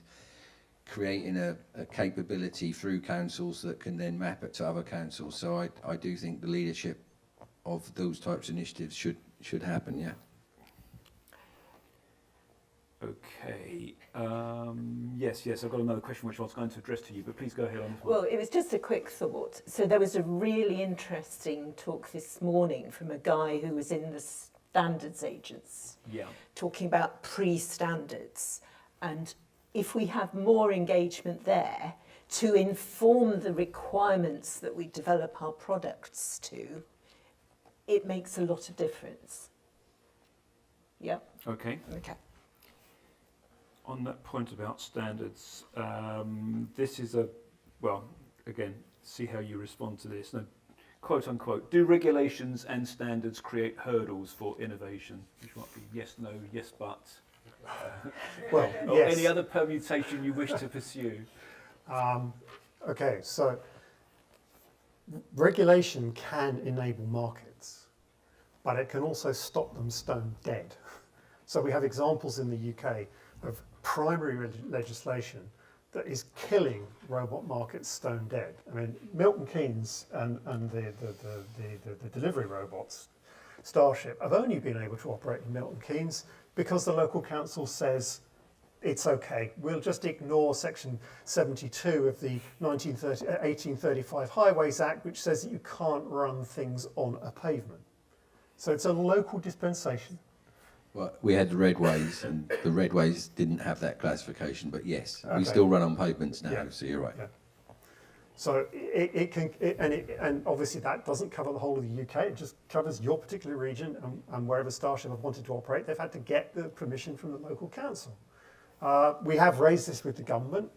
creating a capability through councils that can then map it to other councils. So I do think the leadership of those types of initiatives should happen, yeah. Okay. Yes, I've got another question which I was going to address to you, but please go ahead on this one. Well, it was just a quick thought. So there was a really interesting talk this morning from a guy who was in the standards agents, talking about pre-standards, and if we have more engagement there to inform the requirements that we develop our products to, it makes a lot of difference. Yeah. Okay. Okay. On that point about standards, this is again, see how you respond to this. No, quote unquote, do regulations and standards create hurdles for innovation? Which might be yes, no, yes, but. Well, or yes. any other permutation you wish to pursue. Okay, so regulation can enable markets, but it can also stop them stone dead. So we have examples in the UK of primary legislation that is killing robot markets stone dead. I mean, Milton Keynes and the delivery robots, Starship, have only been able to operate in Milton Keynes because the local council says it's okay. We'll just ignore section 72 of the 1835 Highways Act, which says that you can't run things on a pavement. So it's a local dispensation. Well, we had the redways, and the redways didn't have that classification, but yes, Okay. we still run on pavements now, Yeah. so you're right. Yeah. So and obviously that doesn't cover the whole of the UK. It just covers your particular region, and wherever Starship have wanted to operate, they've had to get the permission from the local council. We have raised this with the government,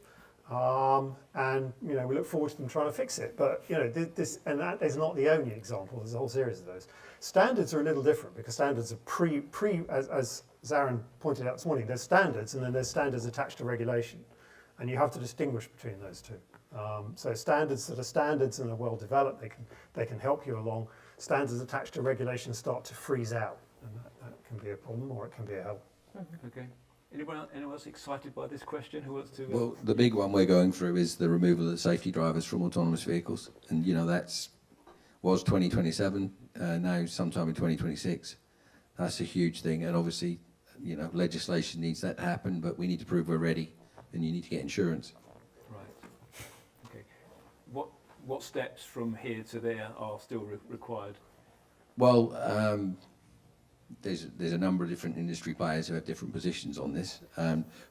and we look forward to them trying to fix it. But that is not the only example. There's a whole series of those. Standards are a little different because standards are as Zaran pointed out this morning. There's standards, and then there's standards attached to regulation, and you have to distinguish between those two. So standards that are standards and are well developed, they can help you along. Standards attached to regulation start to freeze out, and that can be a problem or it can be a help. Okay. Anyone else excited by this question? Who wants to? Well, the big one we're going through is the removal of the safety drivers from autonomous vehicles, and was 2027, now sometime in 2026. That's a huge thing, and obviously, legislation needs that to happen, but we need to prove we're ready, and you need to get insurance. Right. Okay. What steps from here to there are still required? Well, there's a number of different industry players who have different positions on this,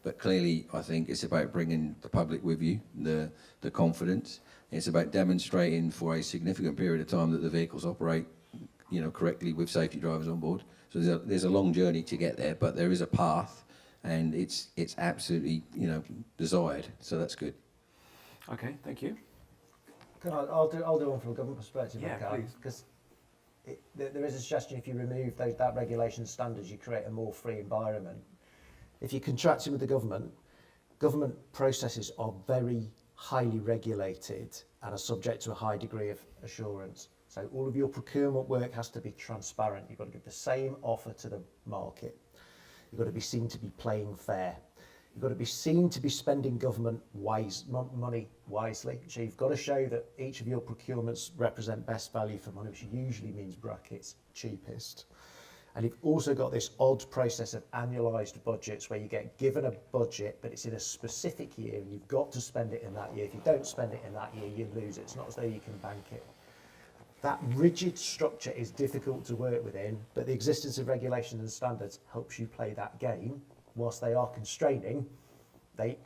but clearly I think it's about bringing the public with you, the confidence. It's about demonstrating for a significant period of time that the vehicles operate, correctly with safety drivers on board. So there's a long journey to get there, but there is a path, and it's absolutely desired. So that's good. Okay, thank you. I'll do one from a government perspective. Yeah, please. Because there is a suggestion if you remove that regulation standards, you create a more free environment. If you're contracting with the government processes are very highly regulated and are subject to a high degree of assurance. So all of your procurement work has to be transparent. You've got to give the same offer to the market. You've got to be seen to be playing fair. You've got to be seen to be spending government money wisely. So you've got to show that each of your procurements represent best value for money, which usually means brackets cheapest. And you've also got this odd process of annualised budgets where you get given a budget, but it's in a specific year and you've got to spend it in that year. If you don't spend it in that year, you lose it. It's not as though you can bank it. That rigid structure is difficult to work within, but the existence of regulations and standards helps you play that game. Whilst they are constraining, they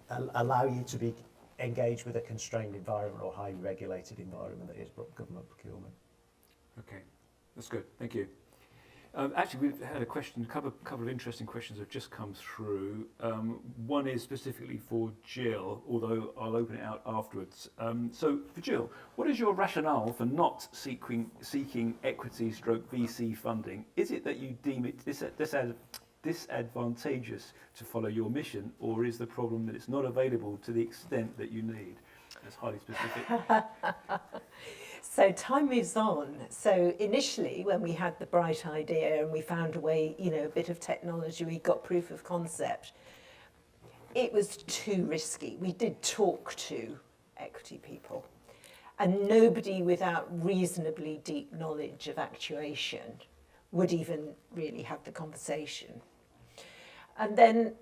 allow you to be engaged with a constrained environment or highly regulated environment that is government procurement. Okay, that's good. Thank you. Actually, we've had a couple of interesting questions have just come through. One is specifically for Jill, although I'll open it out afterwards. So for Jill, what is your rationale for not seeking equity/VC funding? Is it that you deem it disadvantageous to follow your mission, or is the problem that it's not available to the extent that you need? That's highly specific. So time moves on. So initially, when we had the bright idea and we found a way, a bit of technology, we got proof of concept, it was too risky. We did talk to equity people, and nobody without reasonably deep knowledge of actuation would even really have the conversation. And then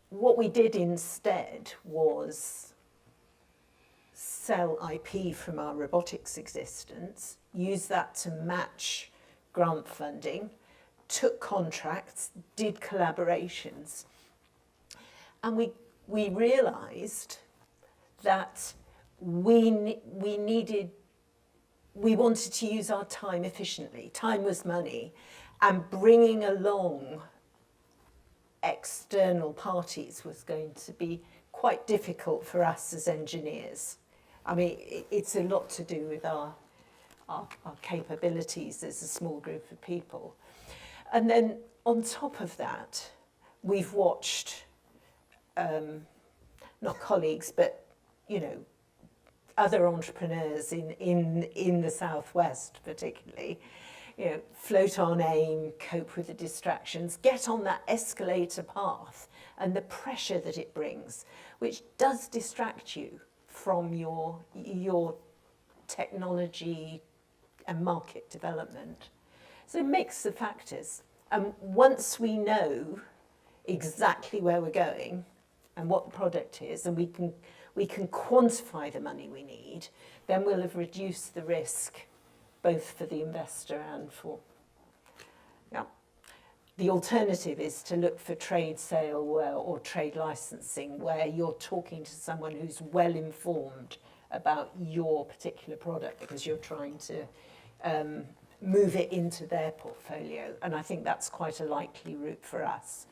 what we did instead was sell IP from our robotics existence, use that to match grant funding, took contracts, did collaborations, and we realised that we wanted to use our time efficiently. Time was money, and bringing along external parties was going to be quite difficult for us as engineers. I mean, it's a lot to do with our capabilities as a small group of people. And then on top of that, we've watched, not colleagues, but, other entrepreneurs in the Southwest particularly, float on aim, cope with the distractions, get on that escalator path and the pressure that it brings, which does distract you from your technology and market development. So mix the factors. And once we know exactly where we're going and what the product is, and we can quantify the money we need, then we'll have reduced the risk both for the investor and for... Yeah. The alternative is to look for trade sale or trade licensing, where you're talking to someone who's well informed about your particular product because you're trying to move it into their portfolio. And I think that's quite a likely route for us.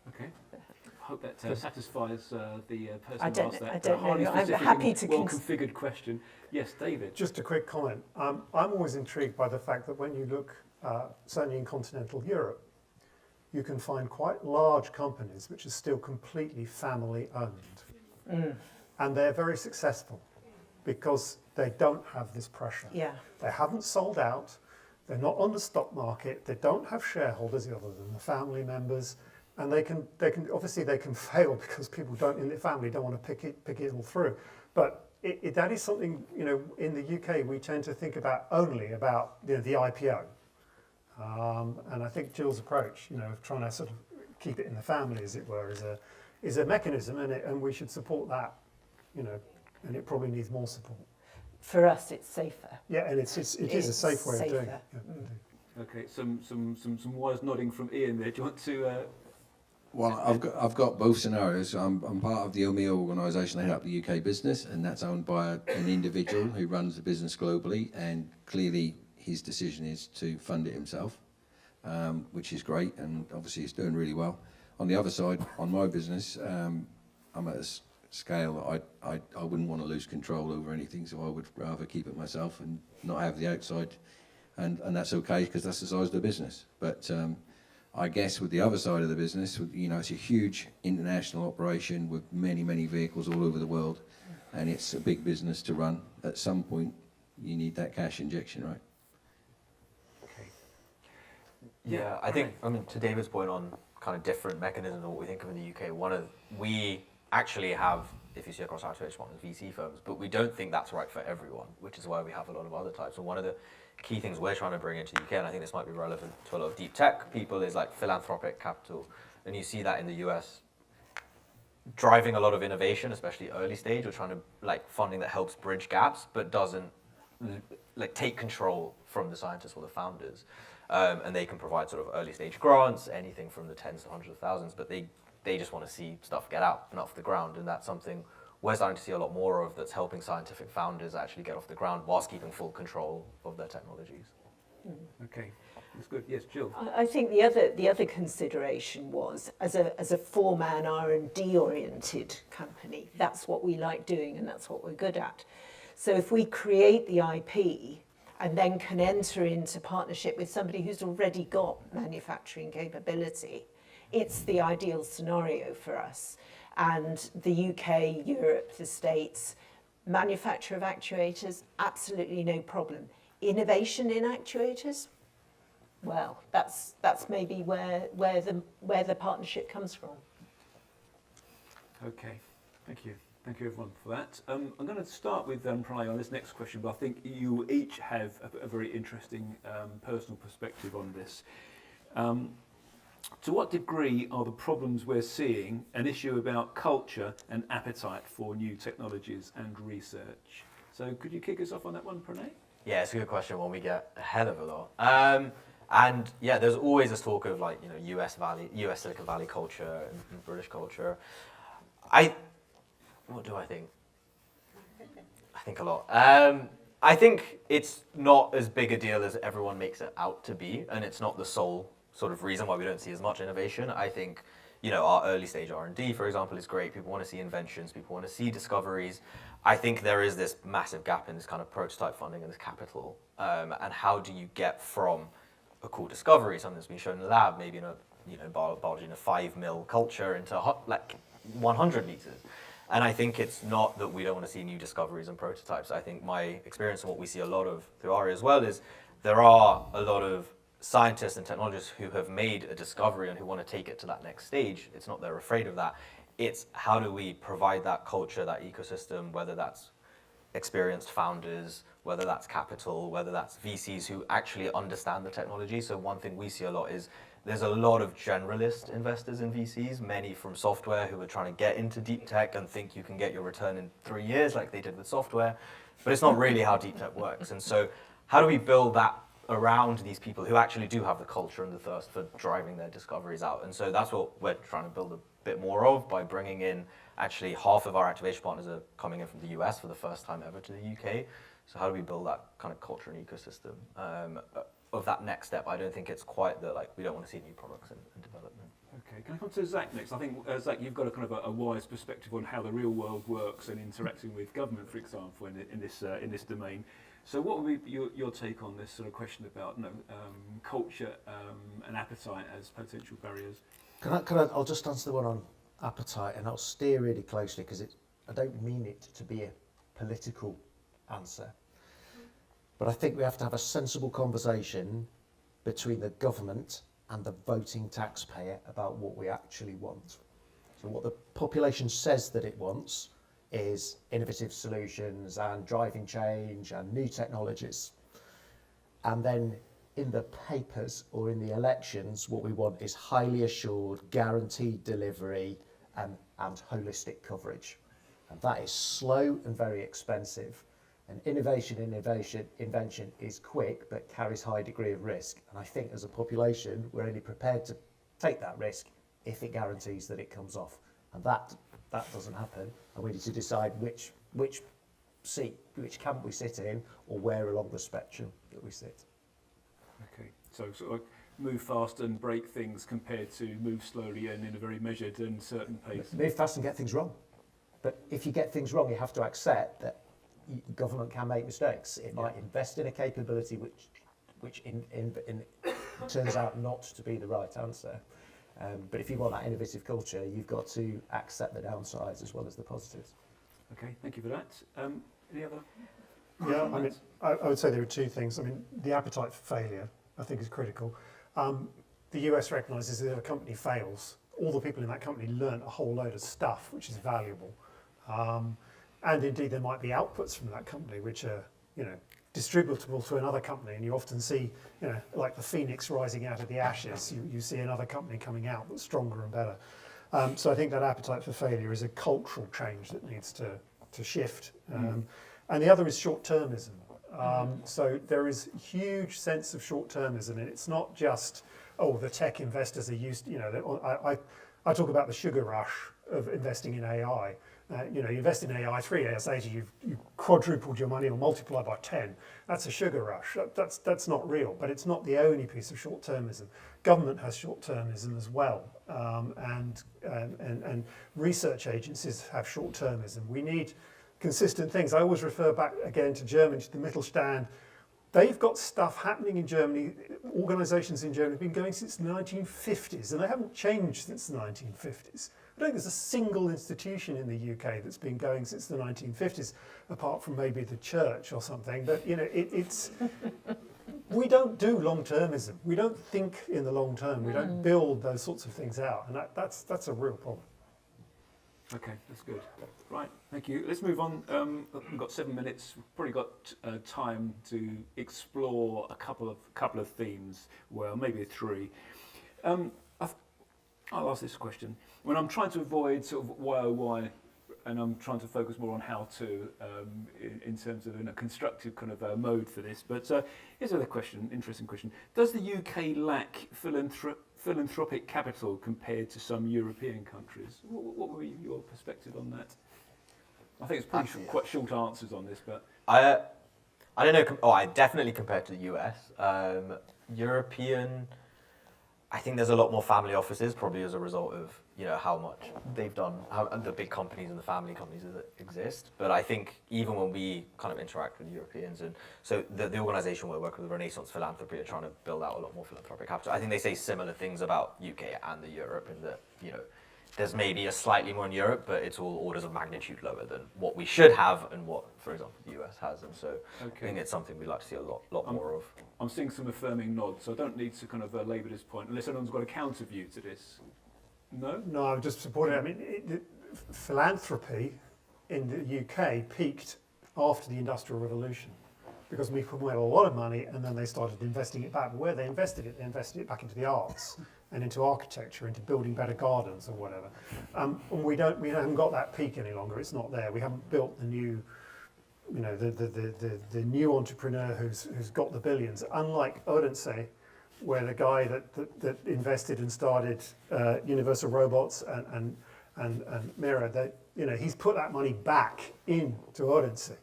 Okay. I hope that satisfies the person I who don't asked know. that I don't highly know. I'm specific happy and to well-configured question. Yes, David. Just a quick comment. I'm always intrigued by the fact that when you look, certainly in continental Europe, you can find quite large companies which are still completely family owned. And they're very successful because they don't have this pressure. Yeah. They haven't sold out, they're not on the stock market, they don't have shareholders other than the family members, and they can obviously they can fail because people in their family don't want to pick it all through. But that is something, in the UK we tend to think only about the IPO. And I think Jill's approach, of trying to sort of keep it in the family, as it were, is a mechanism, and we should support that, and it probably needs more support. For us, it's safer. Yeah, and it is a safe way of doing it. Yeah, Okay, some wise nodding from Ian there. Do you want to? Well, I've got both scenarios. I'm part of the OMEO organisation. I head up the UK business, and that's owned by an individual who runs the business globally, and clearly his decision is to fund it himself, which is great, and obviously he's doing really well. On the other side, on my business, I'm at a scale, I wouldn't want to lose control over anything, so I would rather keep it myself and not have the outside, and that's okay because that's the size of the business. But I guess with the other side of the business, it's a huge international operation with many vehicles all over the world, and it's a big business to run. At some point, you need that cash injection, right? Yeah, I think, to David's point on kind of different mechanisms of what we think of in the UK, we actually have, if you see across our Twitch partners, VC firms, but we don't think that's right for everyone, which is why we have a lot of other types. And one of the key things we're trying to bring into the UK, and I think this might be relevant to a lot of deep tech people, is like philanthropic capital. And you see that in the US driving a lot of innovation, especially early stage. We're trying to like funding that helps bridge gaps, but doesn't like take control from the scientists or the founders. And they can provide sort of early stage grants, anything from the tens to hundreds of thousands, but they just want to see stuff get out and off the ground. And that's something we're starting to see a lot more of, that's helping scientific founders actually get off the ground whilst keeping full control of their technologies. Okay, that's good. Yes, Jill. I think the other consideration was, as a four-man R&D oriented company, that's what we like doing and that's what we're good at. So if we create the IP and then can enter into partnership with somebody who's already got manufacturing capability, it's the ideal scenario for us. And the UK, Europe, the States, manufacture of actuators, absolutely no problem. Innovation in actuators, well, that's maybe where the partnership comes from. Okay, thank you. Thank you everyone for that. I'm going to start with Pranay on this next question, but I think you each have a very interesting personal perspective on this. To what degree are the problems we're seeing an issue about culture and appetite for new technologies and research? So could you kick us off on that one, Pranay? Yeah, it's a good question, one we get a hell of a lot. And yeah, there's always this talk of like, US Silicon Valley culture and British culture. What do I think? I think a lot. I think it's not as big a deal as everyone makes it out to be, and it's not the sole sort of reason why we don't see as much innovation. I think, our early stage R&D, for example, is great. People want to see inventions. People want to see discoveries. I think there is this massive gap in this kind of prototype funding and this capital. And how do you get from a cool discovery, something that's been shown in the lab, maybe in a, biology in a 5 mil culture, into 100 meters? And I think it's not that we don't want to see new discoveries and prototypes. I think my experience and what we see a lot of through ARIA as well is there are a lot of scientists and technologists who have made a discovery and who want to take it to that next stage. It's not they're afraid of that. It's how do we provide that culture, that ecosystem, whether that's experienced founders, whether that's capital, whether that's VCs who actually understand the technology. So one thing we see a lot is there's a lot of generalist investors in VCs, many from software who are trying to get into deep tech and think you can get your return in 3 years like they did with software, but it's not really how deep tech works. And so how do we build that around these people who actually do have the culture and the thirst for driving their discoveries out? And so that's what we're trying to build a bit more of by bringing in, actually half of our activation partners are coming in from the US for the first time ever to the UK. So how do we build that kind of culture and ecosystem of that next step? I don't think it's quite that we don't want to see new products and development. Okay, can I come to Zac next? I think, Zac, you've got a kind of a wise perspective on how the real world works and interacting with government, for example, in this domain. So what would be your take on this sort of question about culture and appetite as potential barriers? I'll just answer the one on appetite, and I'll steer really closely because I don't mean it to be a political answer. But I think we have to have a sensible conversation between the government and the voting taxpayer about what we actually want. So what the population says that it wants is innovative solutions and driving change and new technologies. And then in the papers or in the elections, what we want is highly assured, guaranteed delivery and holistic coverage. And that is slow and very expensive. And invention is quick, but carries high degree of risk. And I think as a population, we're only prepared to take that risk if it guarantees that it comes off. And that doesn't happen. And we need to decide which camp we sit in, or where along the spectrum that we sit. Okay, so sort of move fast and break things compared to move slowly and in a very measured and certain pace. Move fast and get things wrong. But if you get things wrong, you have to accept that government can make mistakes. It might invest in a capability which turns out not to be the right answer. But if you want that innovative culture, you've got to accept the downsides as well as the positives. Okay, thank you for that. Any other? Yeah, I mean, I would say there are two things. I mean, the appetite for failure, I think, is critical. The US recognises that if a company fails, all the people in that company learn a whole load of stuff, which is valuable. And indeed, there might be outputs from that company which are, distributable to another company, and you often see, like the phoenix rising out of the ashes. You see another company coming out that's stronger and better. So I think that appetite for failure is a cultural change that needs to shift. And the other is short-termism. So there is a huge sense of short-termism, and it's not just, the tech investors are used. I talk about the sugar rush of investing in AI. You invest in AI, 3 years later, you've quadrupled your money or multiplied by 10. That's a sugar rush. That's not real, but it's not the only piece of short-termism. Government has short-termism as well, and research agencies have short-termism. We need consistent things. I always refer back again to Germany, to the Mittelstand. They've got stuff happening in Germany. Organisations in Germany have been going since the 1950s, and they haven't changed since the 1950s. I don't think there's a single institution in the UK that's been going since the 1950s, apart from maybe the church or something. But it's we don't do long-termism. We don't think in the long term. We don't build those sorts of things out, and that's a real problem. Okay, that's good. Right, thank you. Let's move on. We've got 7 minutes. We've probably got time to explore a couple of themes. Well, maybe 3. I'll ask this question. When I'm trying to avoid sort of why, and I'm trying to focus more on how to, in terms of in a constructive kind of mode for this. But here's another question, interesting question. Does the UK lack philanthropic capital compared to some European countries? What would be your perspective on that? I think it's quite short answers on this, but I don't know. I definitely compared to the US. European, I think there's a lot more family offices, probably as a result of how much they've done, the big companies and the family companies that exist. But I think even when we kind of interact with Europeans, and so the organisation we're working with, Renaissance Philanthropy, are trying to build out a lot more philanthropic capital. I think they say similar things about UK and the Europe, in that there's maybe a slightly more in Europe, but it's all orders of magnitude lower than what we should have and what, for example, the US has. And so I think it's something we'd like to see a lot more of. I'm seeing some affirming nods, so I don't need to kind of labour this point, unless anyone's got a counter view to this. No? No, I'm just supporting it. I mean, philanthropy in the UK peaked after the Industrial Revolution, because people made a lot of money and then they started investing it back. But where they invested it back into the arts and into architecture, into building better gardens or whatever. And we haven't got that peak any longer. It's not there. We haven't built the new, the new entrepreneur who's got the billions. Unlike Odense, where the guy that invested and started Universal Robots and Mira, he's put that money back into Odense.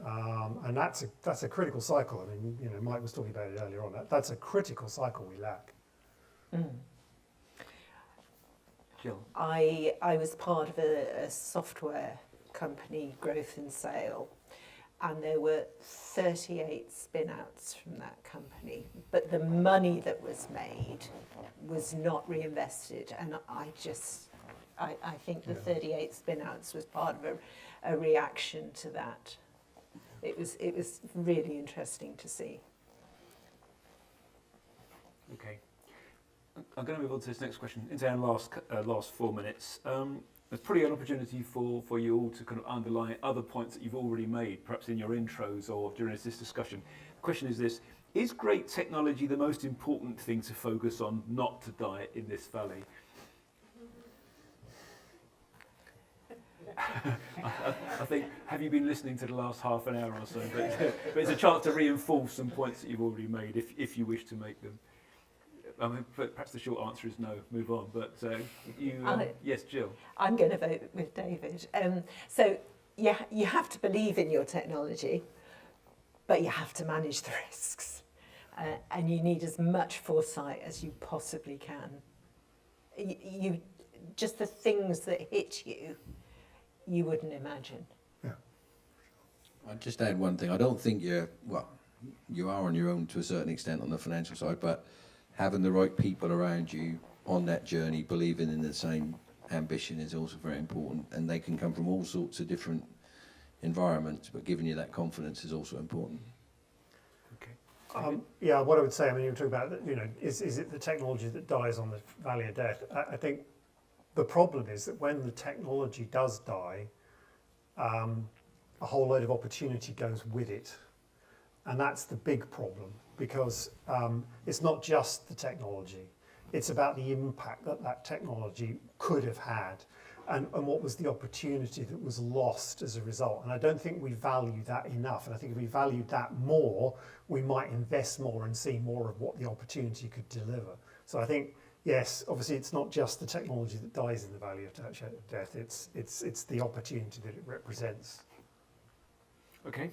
And that's a critical cycle. I mean, Mike was talking about it earlier on. That's a critical cycle we lack. Jill? I was part of a software company, Growth and Sale, and there were 38 spin-outs from that company, but the money that was made was not reinvested, and I think the 38 spin-outs was part of a reaction to that. It was really interesting to see. Okay. I'm going to move on to this next question. Into our last 4 minutes. There's probably an opportunity for you all to kind of underline other points that you've already made, perhaps in your intros or during this discussion. The question is this: is great technology the most important thing to focus on, not to die in this valley? I think, have you been listening to the last half an hour or so? But it's a chance to reinforce some points that you've already made, if you wish to make them. I mean, perhaps the short answer is no, move on. But yes, Jill. I'm going to vote with David. So you have to believe in your technology, but you have to manage the risks. And you need as much foresight as you possibly can. You just the things that hit you, you wouldn't imagine. I'd just add one thing. I don't think you are on your own to a certain extent on the financial side, but having the right people around you on that journey, believing in the same ambition is also very important. And they can come from all sorts of different environments, but giving you that confidence is also important. Yeah, what I would say, I mean, you were talking about, is it the technology that dies on the valley of death? I think the problem is that when the technology does die, a whole load of opportunity goes with it. And that's the big problem, because it's not just the technology, it's about the impact that that technology could have had, and what was the opportunity that was lost as a result. And I don't think we value that enough. And I think if we valued that more, we might invest more and see more of what the opportunity could deliver. So I think, yes, obviously it's not just the technology that dies in the valley of death, it's the opportunity that it represents. Okay.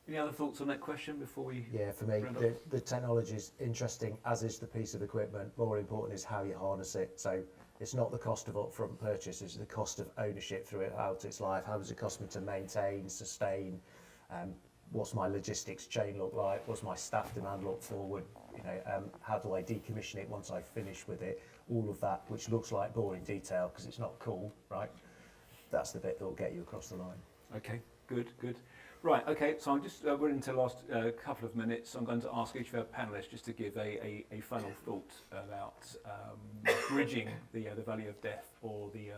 Any other thoughts on that question before we... Yeah, for me, round up? the technology is interesting, as is the piece of equipment. More important is how you harness it. So it's not the cost of upfront purchase, it's the cost of ownership throughout its life. How does it cost me to maintain, sustain? What's my logistics chain look like? What's my staff demand look forward? How do I decommission it once I finish with it? All of that, which looks like boring detail because it's not cool, right? That's the bit that will get you across the line. Okay, good. Right, okay, so I'm just, we're into the last couple of minutes. I'm going to ask each of our panellists just to give a final thought about bridging the valley of death or the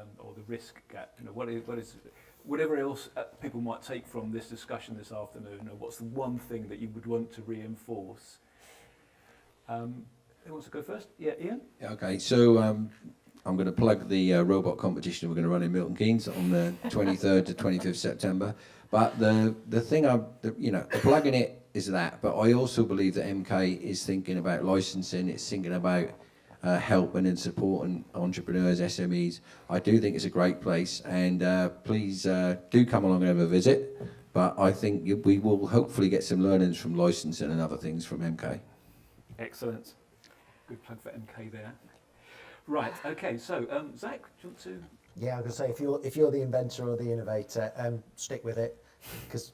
risk gap. What is whatever else people might take from this discussion this afternoon, or what's the one thing that you would want to reinforce? Who wants to go first? Yeah, Ian? Yeah, okay, so I'm going to plug the robot competition we're going to run in Milton Keynes on the 23rd to 25th September. But the thing the plugging it is that, but I also believe that MK is thinking about licensing, it's thinking about helping and supporting entrepreneurs, SMEs. I do think it's a great place, and please do come along and have a visit. But I think we will hopefully get some learnings from licensing and other things from MK. Excellent. Good plug for MK there. Right, okay, so Zac, do you want to... Yeah, I was going to say, if you're the inventor or the innovator, stick with it, because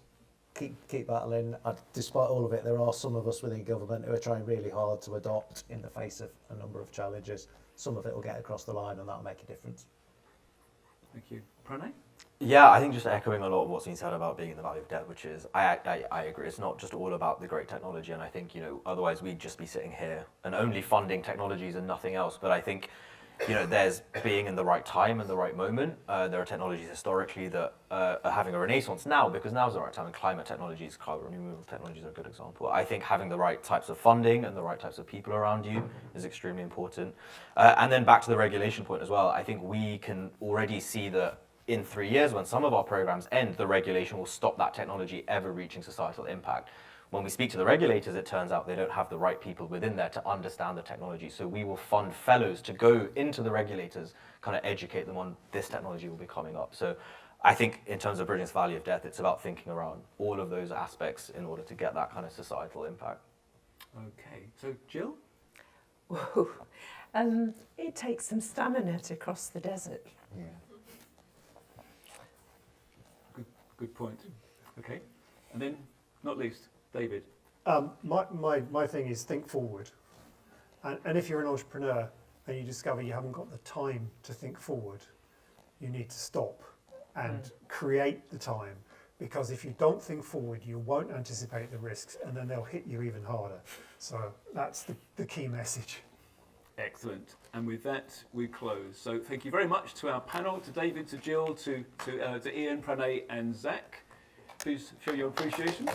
keep battling. Despite all of it, there are some of us within government who are trying really hard to adopt in the face of a number of challenges. Some of it will get across the line, and that'll make a difference. Thank you. Pranay? Yeah, I think just echoing a lot of what's been said about being in the valley of death, which is, I agree, it's not just all about the great technology, and I think, otherwise we'd just be sitting here and only funding technologies and nothing else. But I think, there's being in the right time and the right moment. There are technologies historically that are having a renaissance now, because now's the right time, and climate technologies, carbon removal technologies are a good example. I think having the right types of funding and the right types of people around you is extremely important. And then back to the regulation point as well, I think we can already see that in 3 years, when some of our programs end, the regulation will stop that technology ever reaching societal impact. When we speak to the regulators, it turns out they don't have the right people within there to understand the technology. So we will fund fellows to go into the regulators, kind of educate them on this technology will be coming up. So I think in terms of bridging this valley of death, it's about thinking around all of those aspects in order to get that kind of societal impact. Okay, so Jill? Whoa. It takes some stamina to cross the desert. Yeah. Good point. Okay, and then, not least, David. My thing is think forward. And if you're an entrepreneur and you discover you haven't got the time to think forward, you need to stop and create the time. Because if you don't think forward, you won't anticipate the risks, and then they'll hit you even harder. So that's the key message. Excellent. And with that, we close. So thank you very much to our panel, to David, to Jill, to Ian, Pranay and Zac. Please show your appreciation.